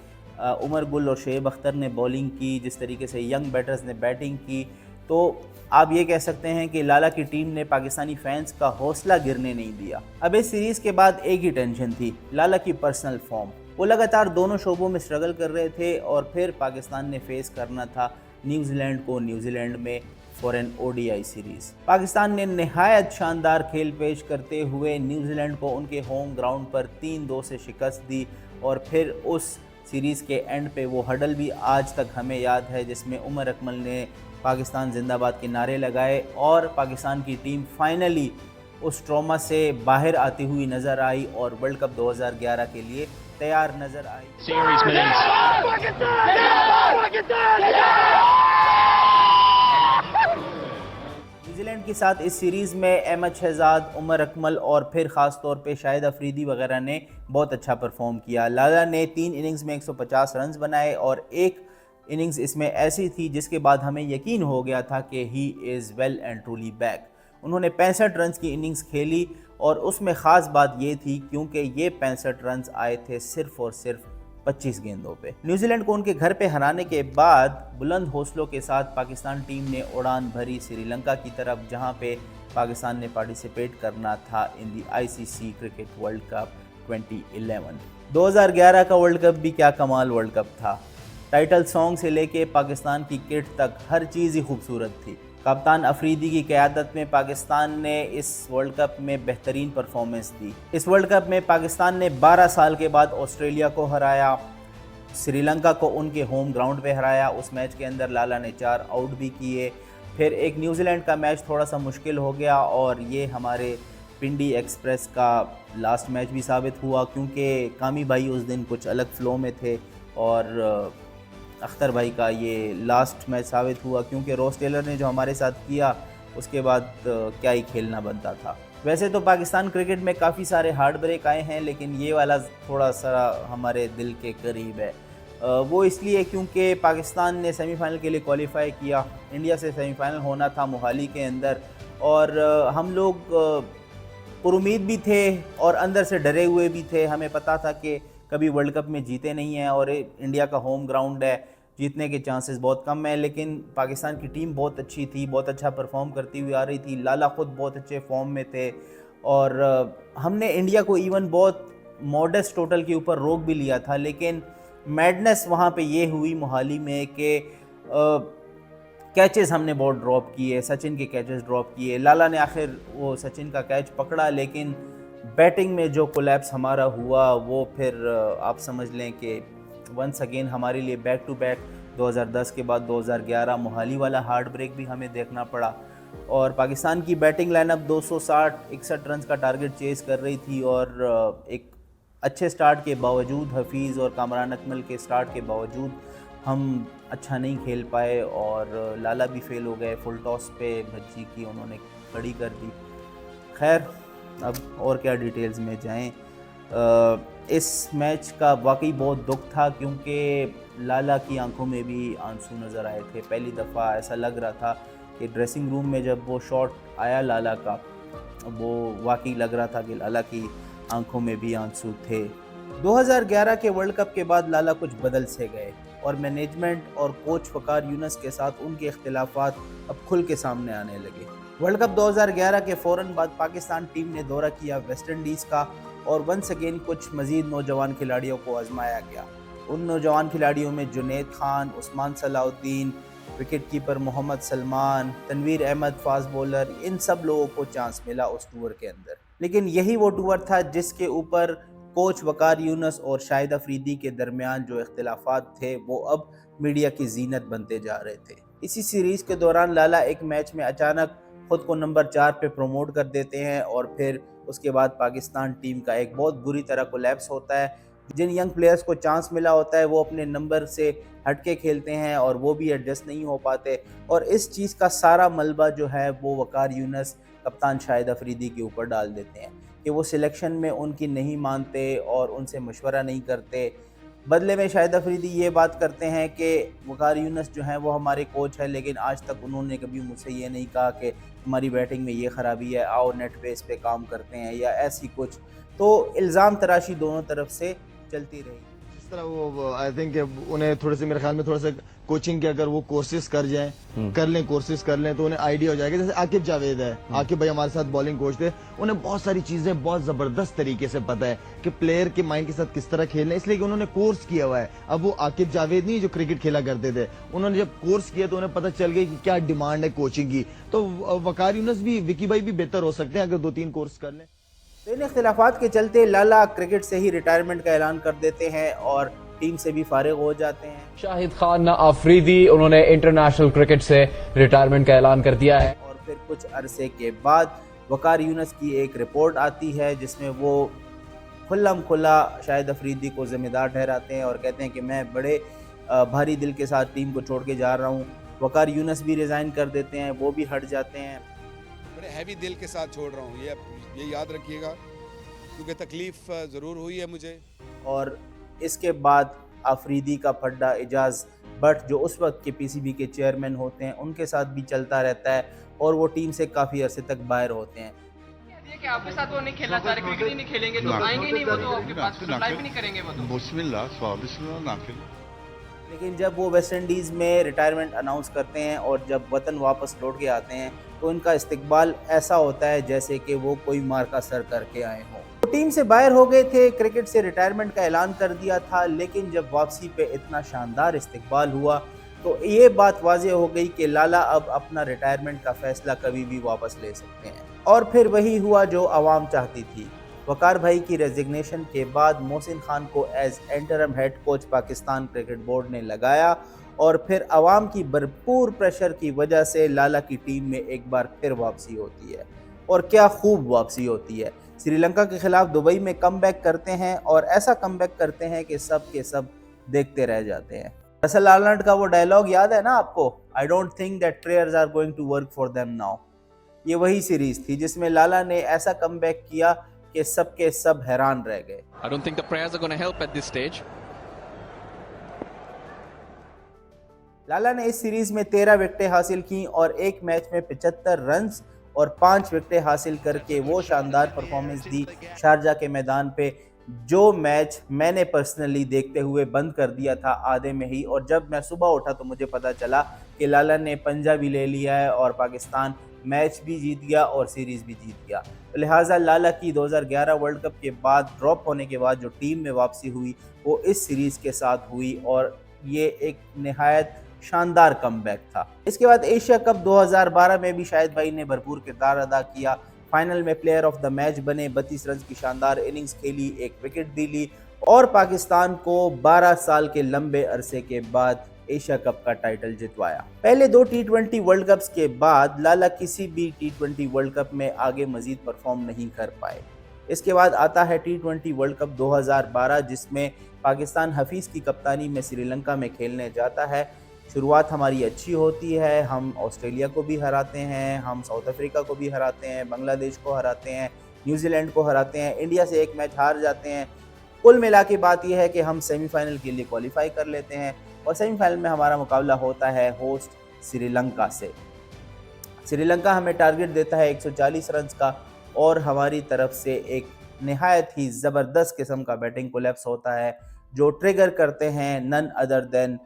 उमर गुल और शेब अख्तर ने बॉलिंग की, जिस तरीके से यंग बैटर्स ने बैटिंग की, तो आप ये कह सकते हैं कि लाला की टीम ने पाकिस्तानी फैंस का हौसला गिरने नहीं दिया। अब इस सीरीज़ के बाद एक ही टेंशन थी, लाला की पर्सनल फॉर्म। वो लगातार दोनों शोबों में स्ट्रगल कर रहे थे और फिर पाकिस्तान ने फेस करना था न्यूजीलैंड को न्यूजीलैंड में for an ODI series. Pakistan ने नहायत शानदार खेल पेश करते हुए न्यूजीलैंड को उनके होम ग्राउंड पर 3-2 से शिकस्त दी और फिर उस सीरीज़ के एंड पे वो हडल भी आज तक हमें याद है, जिसमें उमर अकमल ने पाकिस्तान जिंदाबाद के नारे लगाए और पाकिस्तान की टीम फाइनली उस ट्रॉमा से बाहर आती हुई नज़र आई और वर्ल्ड कप 2011 के लिए तैयार नज़र आई। न्यूजीलैंड के साथ इस सीरीज़ में अहमद शहजाद, उमर अकमल और फिर ख़ास तौर पे शाहिद अफरीदी वगैरह ने बहुत अच्छा परफॉर्म किया। लाला ने 3 इनिंग्स में 150 रन बनाए और एक इनिंग्स इसमें ऐसी थी जिसके बाद हमें यकीन हो गया था कि he is well and truly back. उन्होंने 65 रन की इनिंग्स खेली और उसमें ख़ास बात ये थी क्योंकि ये 65 रन आए थे सिर्फ और सिर्फ 25 गेंदों पे। न्यूजीलैंड को उनके घर पे हराने के बाद बुलंद हौसलों के साथ पाकिस्तान टीम ने उड़ान भरी श्रीलंका की तरफ, जहां पे पाकिस्तान ने पार्टिसिपेट करना था इन दी ICC क्रिकेट वर्ल्ड कप 2011। 2011 का वर्ल्ड कप भी क्या कमाल वर्ल्ड कप था। टाइटल सॉन्ग से लेके पाकिस्तान की किट तक हर चीज़ ही खूबसूरत थी। कप्तान अफरीदी की क़यादत में पाकिस्तान ने इस वर्ल्ड कप में बेहतरीन परफॉर्मेंस दी। इस वर्ल्ड कप में पाकिस्तान ने 12 साल के बाद ऑस्ट्रेलिया को हराया, श्रीलंका को उनके होम ग्राउंड पे हराया। उस मैच के अंदर लाला ने 4 आउट भी किए। फिर एक न्यूजीलैंड का मैच थोड़ा सा मुश्किल हो गया और ये हमारे पिंडी एक्सप्रेस का लास्ट मैच भी साबित हुआ क्योंकि कामी भाई उस दिन कुछ अलग फ्लो में थे और अख्तर भाई का ये लास्ट मैच साबित हुआ क्योंकि रॉस टेलर ने जो हमारे साथ किया उसके बाद क्या ही खेलना बनता था। वैसे तो पाकिस्तान क्रिकेट में काफ़ी सारे हार्ड ब्रेक आए हैं, लेकिन ये वाला थोड़ा सा हमारे दिल के करीब है। वो इसलिए क्योंकि पाकिस्तान ने सेमीफाइनल के लिए क्वालिफाई किया, इंडिया से सेमीफाइनल होना था मोहाली के अंदर, और हम लोग पुरुमीद भी थे और अंदर से डरे हुए भी थे। हमें पता था कि कभी वर्ल्ड कप में जीते नहीं हैं और इंडिया का होम ग्राउंड है, जीतने के चांसेस बहुत कम हैं। लेकिन पाकिस्तान की टीम बहुत अच्छी थी, बहुत अच्छा परफॉर्म करती हुई आ रही थी। लाला ख़ुद बहुत अच्छे फॉर्म में थे और हमने इंडिया को इवन बहुत मॉडेस्ट टोटल के ऊपर रोक भी लिया था। लेकिन मैडनेस वहाँ पे ये हुई मोहाली में कि कैचेस हमने बहुत ड्रॉप किए, सचिन के कैचेस ड्रॉप किए। लाला ने आखिर वो सचिन का कैच पकड़ा, लेकिन बैटिंग में जो कोलैप्स हमारा हुआ वो फिर आप समझ लें कि वंस अगेन हमारे लिए बैक टू बैक 2010 के बाद 2011 मोहाली वाला हार्ड ब्रेक भी हमें देखना पड़ा। और पाकिस्तान की बैटिंग लाइनअप 260-61 रन का टारगेट चेस कर रही थी और एक अच्छे स्टार्ट के बावजूद, हफीज़ और कामरान अकमल के स्टार्ट के बावजूद हम अच्छा नहीं खेल पाए और लाला भी फेल हो गए। फुल टॉस पे भज्जी की उन्होंने खड़ी कर दी। खैर, अब और क्या डिटेल्स में जाएं। इस मैच का वाकई बहुत दुख था क्योंकि लाला की आंखों में भी आंसू नज़र आए थे। पहली दफ़ा ऐसा लग रहा था कि ड्रेसिंग रूम में जब वो शॉट आया लाला का, वो वाकई लग रहा था कि लाला की आंखों में भी आंसू थे। 2011 के वर्ल्ड कप के बाद लाला कुछ बदल से गए और मैनेजमेंट और कोच वकार यूनुस के साथ उनके इख्तिलाफात अब खुल के सामने आने लगे। वर्ल्ड कप 2011 के फ़ौरन बाद पाकिस्तान टीम ने दौरा किया वेस्ट इंडीज़ का और वंस अगेन कुछ मज़ीद नौजवान खिलाड़ियों को आजमाया गया। उन नौजवान खिलाड़ियों में Junaid Khan, Usman Salahuddin, wicket keeper Mohammad Salman, Tanveer Ahmed fast bowler, इन सब लोगों को चांस मिला उस टूर के अंदर। लेकिन यही वो टूर था जिसके ऊपर कोच वकार यूनुस और शाहिद अफरीदी के दरमियान जो इख्तिलाफात थे वो अब मीडिया की जीनत बनते जा रहे थे। इसी सीरीज़ के दौरान लाला एक मैच में अचानक ख़ुद को नंबर 4 पे प्रमोट कर देते हैं और फिर उसके बाद पाकिस्तान टीम का एक बहुत बुरी तरह कोलैप्स होता है। जिन यंग प्लेयर्स को चांस मिला होता है वो अपने नंबर से हटके खेलते हैं और वो भी एडजस्ट नहीं हो पाते और इस चीज़ का सारा मलबा जो है वो वकार यूनुस, कप्तान शाहिद अफरीदी के ऊपर डाल देते हैं कि वो सिलेक्शन में उनकी नहीं मानते और उनसे मशवरा नहीं करते। बदले में शाहिद अफरीदी ये बात करते हैं कि वकार यूनुस जो है वो हमारे कोच है, लेकिन आज तक उन्होंने कभी मुझसे ये नहीं कहा कि हमारी बैटिंग में ये ख़राबी है, आओ नेट पे इस पे काम करते हैं या ऐसी कुछ। तो इल्ज़ाम तराशी दोनों तरफ से चलती रही। जिस तरह वो आई थिंक उन्हें थोड़े से, मेरे ख्याल में थोड़ा सा कोचिंग के अगर वो कोर्सेज कर जाएं, कर लें, कोर्सेज कर लें तो उन्हें आइडिया हो जाएगा। जैसे आकिब जावेद है, आकिब भाई हमारे साथ बॉलिंग कोच थे, उन्हें बहुत सारी चीजें बहुत जबरदस्त तरीके से पता है कि प्लेयर के माइंड के साथ किस तरह खेलना है, इसलिए कि उन्होंने कोर्स किया हुआ है। अब वो आकिब जावेद नहीं जो क्रिकेट खेला करते थे, उन्होंने जब कोर्स किया तो उन्हें पता चल गया कि क्या डिमांड है कोचिंग की। तो वकार यूनुस भी, विकी भाई भी बेहतर हो सकते हैं अगर 2-3 कोर्स कर लें। इन इख्तिलाफात के चलते लाला क्रिकेट से ही रिटायरमेंट का ऐलान कर देते हैं और टीम से भी फारिग हो जाते हैं। शाहिद खान अफरीदी, उन्होंने इंटरनेशनल क्रिकेट से रिटायरमेंट का ऐलान कर दिया है। और फिर कुछ अरसे के बाद वकार यूनुस की एक रिपोर्ट आती है जिसमें वो खुल्लम खुल्ला शाहिद अफरीदी को जिम्मेदार ठहराते हैं और कहते हैं कि मैं बड़े भारी दिल के साथ टीम को छोड़ के जा रहा हूँ। वकार यूनुस भी रिज़ाइन कर देते हैं, वो भी हट जाते हैं। बड़े हैवी दिल के साथ छोड़ रहा हूँ, ये याद रखिएगा, क्योंकि तकलीफ ज़रूर हुई है मुझे। और इसके बाद आफरीदी का फड्डा एजाज बट जो उस वक्त के पीसीबी के चेयरमैन होते हैं उनके साथ भी चलता रहता है और वो टीम से काफ़ी अरसे तक बाहर होते हैं। कि आपके साथ वो नहीं खेलना चाह रहे, क्रिकेट ही नहीं खेलेंगे, तो आएंगे नहीं वो, तो आपके पास रिप्लाई भी नहीं करेंगे वो तो। लेकिन जब वो वेस्ट इंडीज़ में रिटायरमेंट अनाउंस करते हैं और जब वतन वापस लौट के आते हैं तो इनका इस्तकबाल ऐसा होता है जैसे कि वो कोई मार्का सर करके आए हों। तो टीम से बाहर हो गए थे, क्रिकेट से रिटायरमेंट का ऐलान कर दिया था, लेकिन जब वापसी पे इतना शानदार इस्तकबाल हुआ तो ये बात वाज़ेह हो गई कि लाला अब अपना रिटायरमेंट का फ़ैसला कभी भी वापस ले सकते हैं। और फिर वही हुआ जो आवाम चाहती थी। वकार भाई की रेजिग्नेशन के बाद मोहसिन खान को as interim head coach Pakistan cricket board ने लगाया और फिर आवाम की भरपूर प्रेशर की वजह से लाला की टीम में एक बार फिर वापसी होती है और क्या खूब वापसी होती है। श्रीलंका के खिलाफ दुबई में कमबैक करते हैं और ऐसा कमबैक करते हैं कि सब के सब देखते रह जाते हैं। रसल आर्नल्ड का वो डायलॉग याद है ना आपको, I don't think that players are going to work for them now. ये वही सीरीज थी जिसमें लाला ने ऐसा कमबैक किया कि सब के सब हैरान रह गए। I don't think the players are going to help at this stage. लाला ने इस सीरीज में 13 विकेटें हासिल की और एक मैच में 75 रन्स और 5 विकेटें हासिल करके वो शानदार परफॉर्मेंस दी शारजा के मैदान पे, जो मैच मैंने पर्सनली देखते हुए बंद कर दिया था आधे में ही। और जब मैं सुबह उठा तो मुझे पता चला कि लाला ने पंजा भी ले लिया है और पाकिस्तान मैच भी जीत गया और सीरीज़ भी जीत गया। तो लिहाजा लाला की 2011 वर्ल्ड कप के बाद ड्रॉप होने के बाद जो टीम में वापसी हुई वो इस सीरीज़ के साथ हुई और ये एक नहायत शानदार कमबैक था। इसके बाद एशिया कप 2012 में भी शाहिद भाई ने भरपूर किरदार अदा किया। फाइनल में प्लेयर ऑफ द मैच बने, 32 रन की शानदार इनिंग्स खेली, एक विकेट भी ली और पाकिस्तान को 12 साल के लंबे अरसे के बाद एशिया कप का टाइटल जितवाया। पहले 2 T20 वर्ल्ड कप्स के बाद लाला किसी भी T20 वर्ल्ड कप में आगे मजीद परफॉर्म नहीं कर पाए। इसके बाद आता है T20 वर्ल्ड कप 2012 जिसमें पाकिस्तान हफीज़ की कप्तानी में श्रीलंका में खेलने जाता है। शुरुआत हमारी अच्छी होती है, हम ऑस्ट्रेलिया को भी हराते हैं, हम साउथ अफ्रीका को भी हराते हैं, बांग्लादेश को हराते हैं, न्यूजीलैंड को हराते हैं, इंडिया से एक मैच हार जाते हैं। कुल मिला के बात यह है कि हम सेमीफाइनल के लिए क्वालिफाई कर लेते हैं और सेमीफाइनल में हमारा मुकाबला होता है होस्ट श्रीलंका से। श्रीलंका हमें टारगेट देता है 140 रन का और हमारी तरफ से एक नहायत ही ज़बरदस्त किस्म का बैटिंग कोलैप्स होता है जो ट्रिगर करते हैं none other than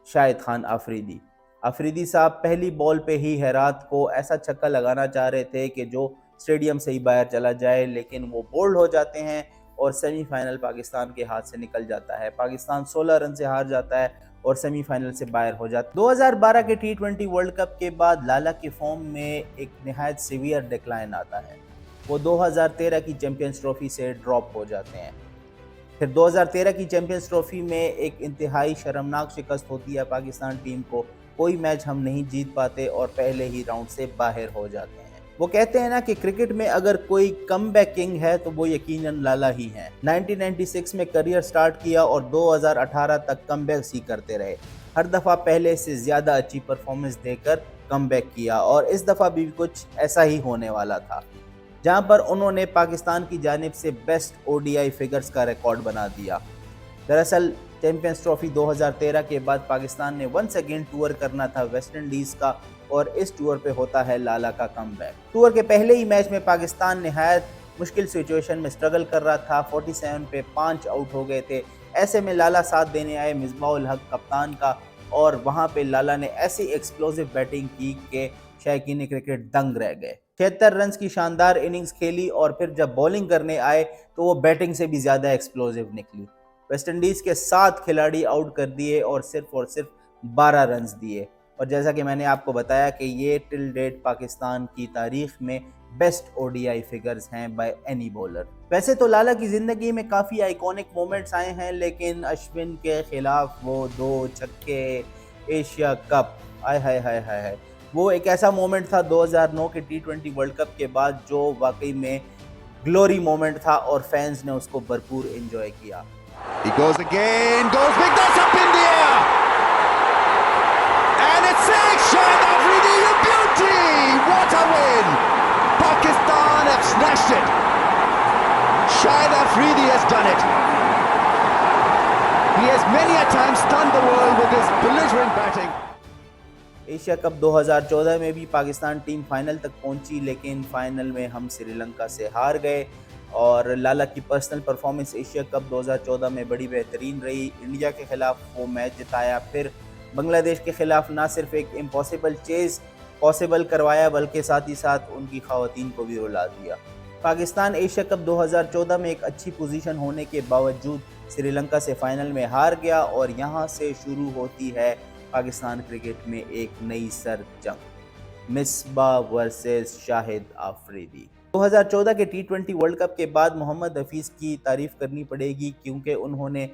Shahid Khan Afridi. Afridi साहब पहली बॉल पे ही हेरात को ऐसा छक्का लगाना चाह रहे थे कि जो स्टेडियम से ही बाहर चला जाए, लेकिन वो बोल्ड हो जाते हैं और सेमीफाइनल पाकिस्तान के हाथ से निकल जाता है। पाकिस्तान 16 रन से हार जाता है और सेमीफाइनल से बाहर हो जाता है। 2012 के T20 वर्ल्ड कप के बाद लाला के फॉर्म में एक नहायत सीवियर डिक्लाइन आता है। वो 2013 की चैंपियंस ट्रॉफी से ड्रॉप हो जाते हैं। फिर 2013 की चैंपियंस ट्रॉफी में एक इंतहाई शर्मनाक शिकस्त होती है पाकिस्तान टीम को, कोई मैच हम नहीं जीत पाते और पहले ही राउंड से बाहर हो जाते हैं। वो कहते हैं ना कि क्रिकेट में अगर कोई कमबैक किंग है तो वो यकीनन लाला ही हैं। 1996 में करियर स्टार्ट किया और 2018 तक कमबैक्स ही करते रहे। हर दफ़ा पहले से ज़्यादा अच्छी परफॉर्मेंस देकर कमबैक किया और इस दफ़ा भी कुछ ऐसा ही होने वाला था, जहां पर उन्होंने पाकिस्तान की जानिब से बेस्ट ODI फिगर्स का रिकॉर्ड बना दिया। दरअसल चैंपियंस ट्रॉफी 2013 के बाद पाकिस्तान ने वंस अगेन टूर करना था वेस्ट इंडीज़ का और इस टूर पे होता है लाला का कमबैक। टूर के पहले ही मैच में पाकिस्तान नहायत मुश्किल सिचुएशन में स्ट्रगल कर रहा था, 47 पे 5 आउट हो गए थे। ऐसे में लाला साथ देने आए मिसबाहुल हक कप्तान का और वहाँ पे लाला ने ऐसी एक्सप्लोसिव बैटिंग की कि शायकीन क्रिकेट दंग रह गए। 76 रन की शानदार इनिंग्स खेली और फिर जब बॉलिंग करने आए तो वो बैटिंग से भी ज़्यादा एक्सप्लोसिव निकली। वेस्ट इंडीज़ के 7 खिलाड़ी आउट कर दिए और सिर्फ 12 रन दिए और जैसा कि मैंने आपको बताया कि ये टिल डेट पाकिस्तान की तारीख में बेस्ट ODI फिगर्स हैं बाय एनी बॉलर। वैसे तो लाला की ज़िंदगी में काफ़ी आइकॉनिक मोमेंट्स आए हैं, लेकिन अश्विन के खिलाफ वो 2 छक्के, एशिया कप, आय हाय हाय हाय, वो एक ऐसा मोमेंट था 2009 के T20 वर्ल्ड कप के बाद जो वाकई में ग्लोरी मोमेंट था और फैंस ने उसको भरपूर एंजॉय किया। He goes again, goes big, that's up in the air, and it's 6. Shahid Afridi, you beauty! What a win! Pakistan have snatched it. Shahid Afridi has done it. He has many a time stunned the world with his belligerent batting. Asia cup 2014 में भी Pakistan team final तक पहुंची, लेकिन final में हम श्रीलंका से हार गए। और लाला की पर्सनल परफॉर्मेंस एशिया कप 2014 में बड़ी बेहतरीन रही। इंडिया के खिलाफ वो मैच जिताया, फिर बांग्लादेश के खिलाफ ना सिर्फ एक इम्पॉसिबल चेज़ पॉसिबल करवाया, बल्कि साथ ही साथ उनकी ख़वातीन को भी रुला दिया। पाकिस्तान एशिया कप 2014 में एक अच्छी पोजीशन होने के बावजूद श्रीलंका से फाइनल में हार गया, और यहाँ से शुरू होती है पाकिस्तान क्रिकेट में एक नई सर्द जंग, मिसबाह वर्सेस शाहिद आफरीदी। 2014 के T20 वर्ल्ड कप के बाद मोहम्मद हफीज़ की तारीफ़ करनी पड़ेगी, क्योंकि उन्होंने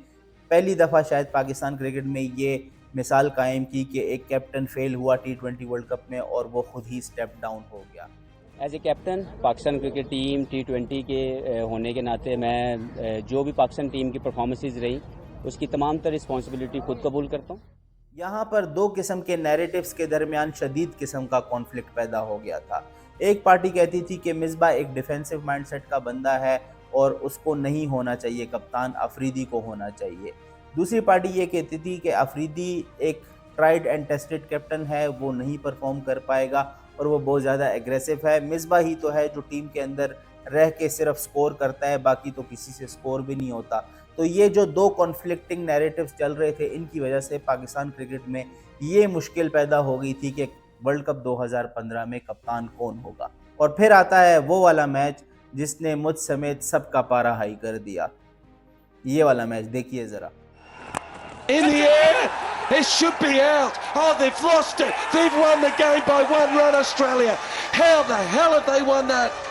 पहली दफ़ा शायद पाकिस्तान क्रिकेट में ये मिसाल कायम की कि एक कैप्टन फेल हुआ T20 वर्ल्ड कप में और वो खुद ही स्टेप डाउन हो गया। As a captain Pakistan cricket team T20 के होने के नाते मैं जो भी पाकिस्तान टीम की परफॉर्मेंसेज रही उसकी तमाम तर रिस्पॉन्सिबिलिटी खुद कबूल करता हूँ। यहाँ पर दो किस्म के नैरेटिव्स के दरमियान शदीद किस्म का कॉन्फ्लिक्ट पैदा हो गया था। एक पार्टी कहती थी कि मिसबाह एक डिफेंसिव माइंडसेट का बंदा है और उसको नहीं होना चाहिए, कप्तान अफरीदी को होना चाहिए। दूसरी पार्टी ये कहती थी कि अफरीदी एक ट्राइड एंड टेस्टेड कैप्टन है, वो नहीं परफॉर्म कर पाएगा और वो बहुत ज़्यादा एग्रेसिव है। मिसबाह ही तो है जो टीम के अंदर रह के सिर्फ स्कोर करता है, बाकी तो किसी से स्कोर भी नहीं होता। तो ये जो दो कॉन्फ्लिक्टिंग नैरेटिव्स चल रहे थे, इनकी वजह से पाकिस्तान क्रिकेट में ये मुश्किल पैदा हो गई थी कि वर्ल्ड कप 2015 में कप्तान कौन होगा। और फिर आता है वो वाला मैच जिसने मुझ समेत सबका पारा हाई कर दिया। ये वाला मैच देखिए जरा। In the air, it should be out. Oh, they've lost it. They've won the game by 1 run, Australia. How the hell have they won that?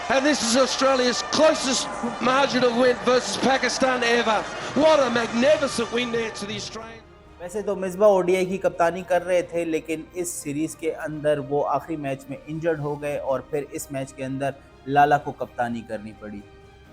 And this is Australia's closest margin of win versus Pakistan ever. What a magnificent win there to the Australians. वैसे तो Misbah ODI की कप्तानी कर रहे थे, लेकिन इस series के अंदर वो आखिरी मैच में इंजर्ड हो गए और फिर इस मैच के अंदर लाला को कप्तानी करनी पड़ी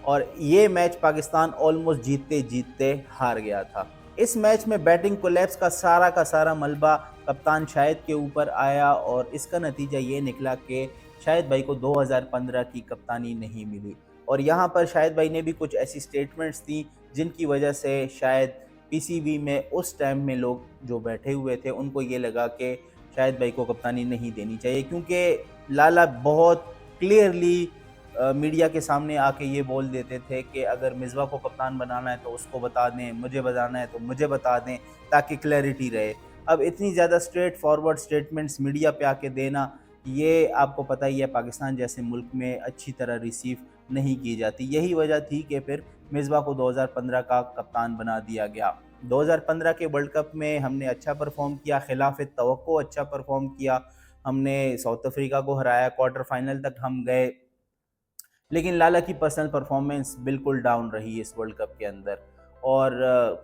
और ये मैच पाकिस्तान ऑलमोस्ट जीतते जीतते हार गया था। इस मैच में बैटिंग कोलैप्स का सारा मलबा कप्तान शाहिद के ऊपर आया और इसका नतीजा ये निकला कि शाहिद भाई को 2015 की कप्तानी नहीं मिली। और यहाँ पर शाहिद भाई ने भी कुछ ऐसी स्टेटमेंट्स दी जिनकी वजह से शायद पीसीबी में उस टाइम में लोग जो बैठे हुए थे उनको ये लगा कि शाहिद भाई को कप्तानी नहीं देनी चाहिए, क्योंकि लाला बहुत क्लियरली मीडिया के सामने आके ये बोल देते थे कि अगर मिसबाह को कप्तान बनाना है तो उसको बता दें, मुझे बताना है तो मुझे बता दें, ताकि क्लैरिटी रहे। अब इतनी ज़्यादा स्ट्रेट फॉरवर्ड स्टेटमेंट्स मीडिया पे आके देना, ये आपको पता ही है पाकिस्तान जैसे मुल्क में अच्छी तरह रिसीव नहीं की जाती। यही वजह थी कि फिर मिसबाह को 2015 का कप्तान बना दिया गया। 2015 के वर्ल्ड कप में हमने अच्छा परफॉर्म किया, खिलाफ तवक्को अच्छा परफॉर्म किया, हमने साउथ अफ्रीका को हराया, क्वार्टर फाइनल तक हम गए, लेकिन लाला की पर्सनल परफॉर्मेंस बिल्कुल डाउन रही इस वर्ल्ड कप के अंदर और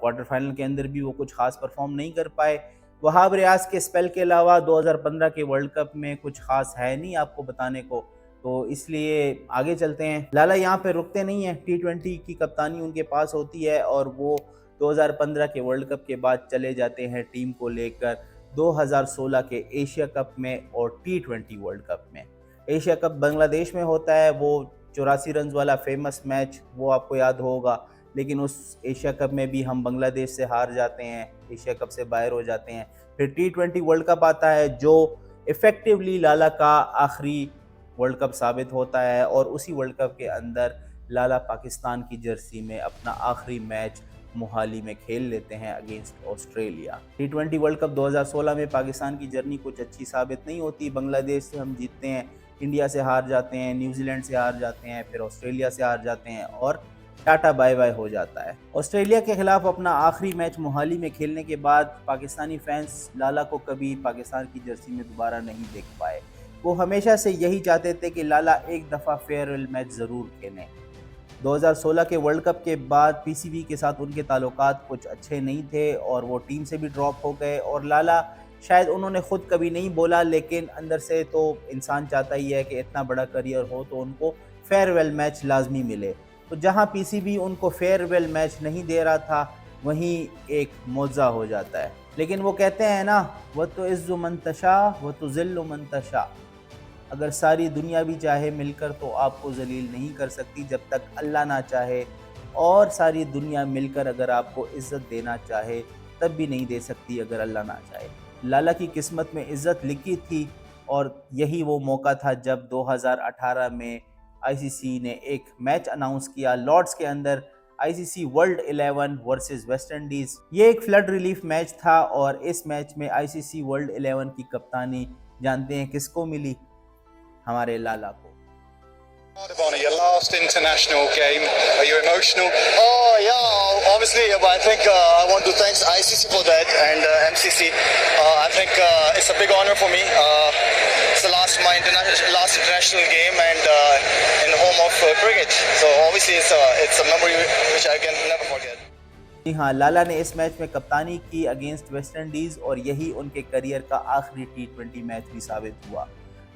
क्वार्टर फाइनल के अंदर भी वो कुछ खास परफॉर्म नहीं कर पाए। वहाब रियाज के स्पेल के अलावा 2015 के वर्ल्ड कप में कुछ खास है नहीं आपको बताने को, तो इसलिए आगे चलते हैं। लाला यहाँ पे रुकते नहीं हैं, T20 की कप्तानी उनके पास होती है और वो 2015 के वर्ल्ड कप के बाद चले जाते हैं टीम को लेकर 2016 के एशिया कप में और T20 वर्ल्ड कप में। एशिया कप बांग्लादेश में होता है, वो 84 रन वाला फेमस मैच वो आपको याद होगा, लेकिन उस एशिया कप में भी हम बांग्लादेश से हार जाते हैं, एशिया कप से बाहर हो जाते हैं। फिर T20 वर्ल्ड कप आता है जो इफ़ेक्टिवली लाला का आखिरी वर्ल्ड कप साबित होता है और उसी वर्ल्ड कप के अंदर लाला पाकिस्तान की जर्सी में अपना आखिरी मैच मोहाली में खेल लेते हैं against Australia. T20 world cup 2016 में पाकिस्तान की जर्नी कुछ अच्छी साबित नहीं होती। बांग्लादेश से हम जीतते हैं, इंडिया से हार जाते हैं, न्यूजीलैंड से हार जाते हैं, फिर ऑस्ट्रेलिया से हार जाते हैं और टाटा बाय बाय हो जाता है। ऑस्ट्रेलिया के खिलाफ अपना आखिरी मैच मोहाली में खेलने के बाद पाकिस्तानी फैंस लाला को कभी पाकिस्तान की जर्सी में दोबारा नहीं देख पाए। वो हमेशा से यही चाहते थे कि लाला एक दफ़ा फेयरवेल मैच ज़रूर खेलें। 2016 के वर्ल्ड कप के बाद पीसीबी के साथ उनके ताल्लुकात कुछ अच्छे नहीं थे और वो टीम से भी ड्रॉप हो गए और लाला शायद उन्होंने ख़ुद कभी नहीं बोला, लेकिन अंदर से तो इंसान चाहता ही है कि इतना बड़ा करियर हो तो उनको फेयरवेल मैच लाजमी मिले। तो जहां पीसीबी उनको फेयरवेल मैच नहीं दे रहा था वहीं एक मौज़ा हो जाता है। लेकिन वो कहते हैं ना, वह तो इज़्ज़ु मंतशा वह तो ज़िल्लु मंतशा, अगर सारी दुनिया भी चाहे मिलकर तो आपको जलील नहीं कर सकती जब तक अल्लाह ना चाहे और सारी दुनिया मिलकर अगर आपको इज़्ज़त देना चाहे तब भी नहीं दे सकती अगर अल्लाह ना चाहे। लाला की किस्मत में इज़्ज़त लिखी थी और यही वो मौका था जब 2018 में आईसीसी ने एक मैच अनाउंस किया लॉर्ड्स के अंदर, ICC world 11 versus West Indies. ये एक फ्लड रिलीफ मैच था और इस मैच में आईसीसी वर्ल्ड 11 की कप्तानी जानते हैं किसको मिली? हमारे लाला को। Your last international game, are you emotional? Oh yeah, obviously, but I think I want to thank ICC for that and MCC. I think it's a big honor for me. It's the my last international game and in home of cricket. So obviously it's a memory which I can never forget. जी हाँ, लाला ने इस match में कप्तानी की against West Indies और यही उनके career का आखिरी T20 मैच भी साबित हुआ।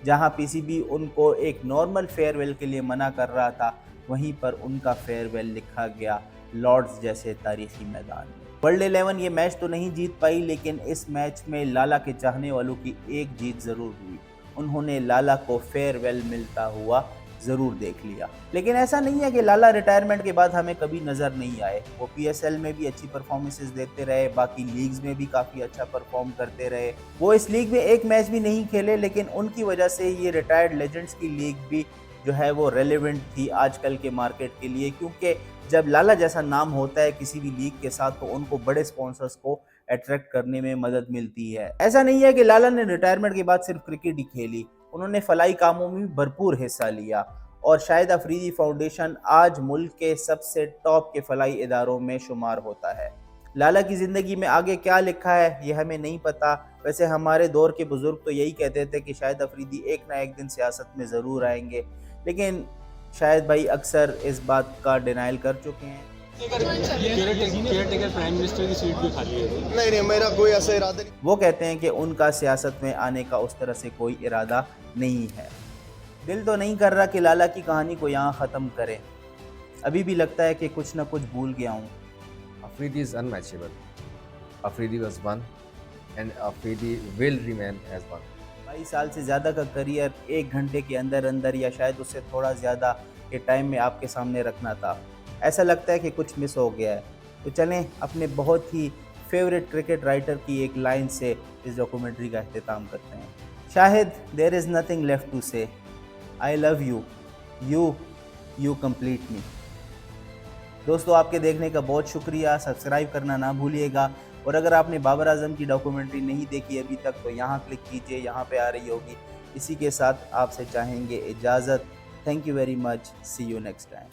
जहां पीसीबी उनको एक नॉर्मल फेयरवेल के लिए मना कर रहा था, वहीं पर उनका फेयरवेल लिखा गया लॉर्ड्स जैसे तारीखी मैदान में। वर्ल्ड 11 ये मैच तो नहीं जीत पाई, लेकिन इस मैच में लाला के चाहने वालों की एक जीत ज़रूर हुई। उन्होंने लाला को फेयरवेल मिलता हुआ ज़रूर देख लिया। लेकिन ऐसा नहीं है कि लाला रिटायरमेंट के बाद हमें कभी नज़र नहीं आए। वो पीएसएल में भी अच्छी परफॉर्मेंसेस देते रहे, बाकी लीग्स में भी काफ़ी अच्छा परफॉर्म करते रहे। वो इस लीग में एक मैच भी नहीं खेले, लेकिन उनकी वजह से ये रिटायर्ड लेजेंड्स की लीग भी जो है वो रेलेवेंट थी आजकल के मार्केट के लिए, क्योंकि जब लाला जैसा नाम होता है किसी भी लीग के साथ तो उनको बड़े स्पॉन्सर्स को अट्रैक्ट करने में मदद मिलती है। ऐसा नहीं है कि लाला ने रिटायरमेंट के बाद सिर्फ क्रिकेट ही खेली, उन्होंने फलाई कामों में भी भरपूर हिस्सा लिया और शाहिद अफरीदी फाउंडेशन आज मुल्क के सबसे टॉप के फलाई इदारों में शुमार होता है। लाला की ज़िंदगी में आगे क्या लिखा है ये हमें नहीं पता। वैसे हमारे दौर के बुज़ुर्ग तो यही कहते थे कि शाहिद अफरीदी एक ना एक दिन सियासत में ज़रूर आएंगे, लेकिन शाहिद भाई अक्सर इस बात का डिनाइल कर चुके हैं। केयरटेकर प्राइम मिनिस्टर की सीट भी खाली है। नहीं, मेरा कोई ऐसा इरादा नहीं। वो कहते हैं कि उनका सियासत में आने का उस तरह से कोई इरादा नहीं है। दिल तो नहीं कर रहा कि लाला की कहानी को यहाँ ख़त्म करें, अभी भी लगता है कि कुछ ना कुछ भूल गया हूँ। Afridi is unmatchable. Afridi was one and Afridi will remain as one. 22 साल से ज़्यादा का करियर 1 घंटे के अंदर अंदर या शायद उससे थोड़ा ज़्यादा के टाइम में आपके सामने रखना था। ऐसा लगता है कि कुछ मिस हो गया है। तो चलें अपने बहुत ही फेवरेट क्रिकेट राइटर की एक लाइन से इस डॉक्यूमेंट्री का अख्तिताम करते हैं। Shahid, there is nothing left to say, I love you, you complete me. दोस्तों, आपके देखने का बहुत शुक्रिया। सब्सक्राइब करना ना भूलिएगा और अगर आपने बाबर आजम की डॉक्यूमेंट्री नहीं देखी अभी तक तो यहाँ क्लिक कीजिए, यहाँ पे आ रही होगी। इसी के साथ आपसे चाहेंगे इजाज़त। Thank you very much, see you next time.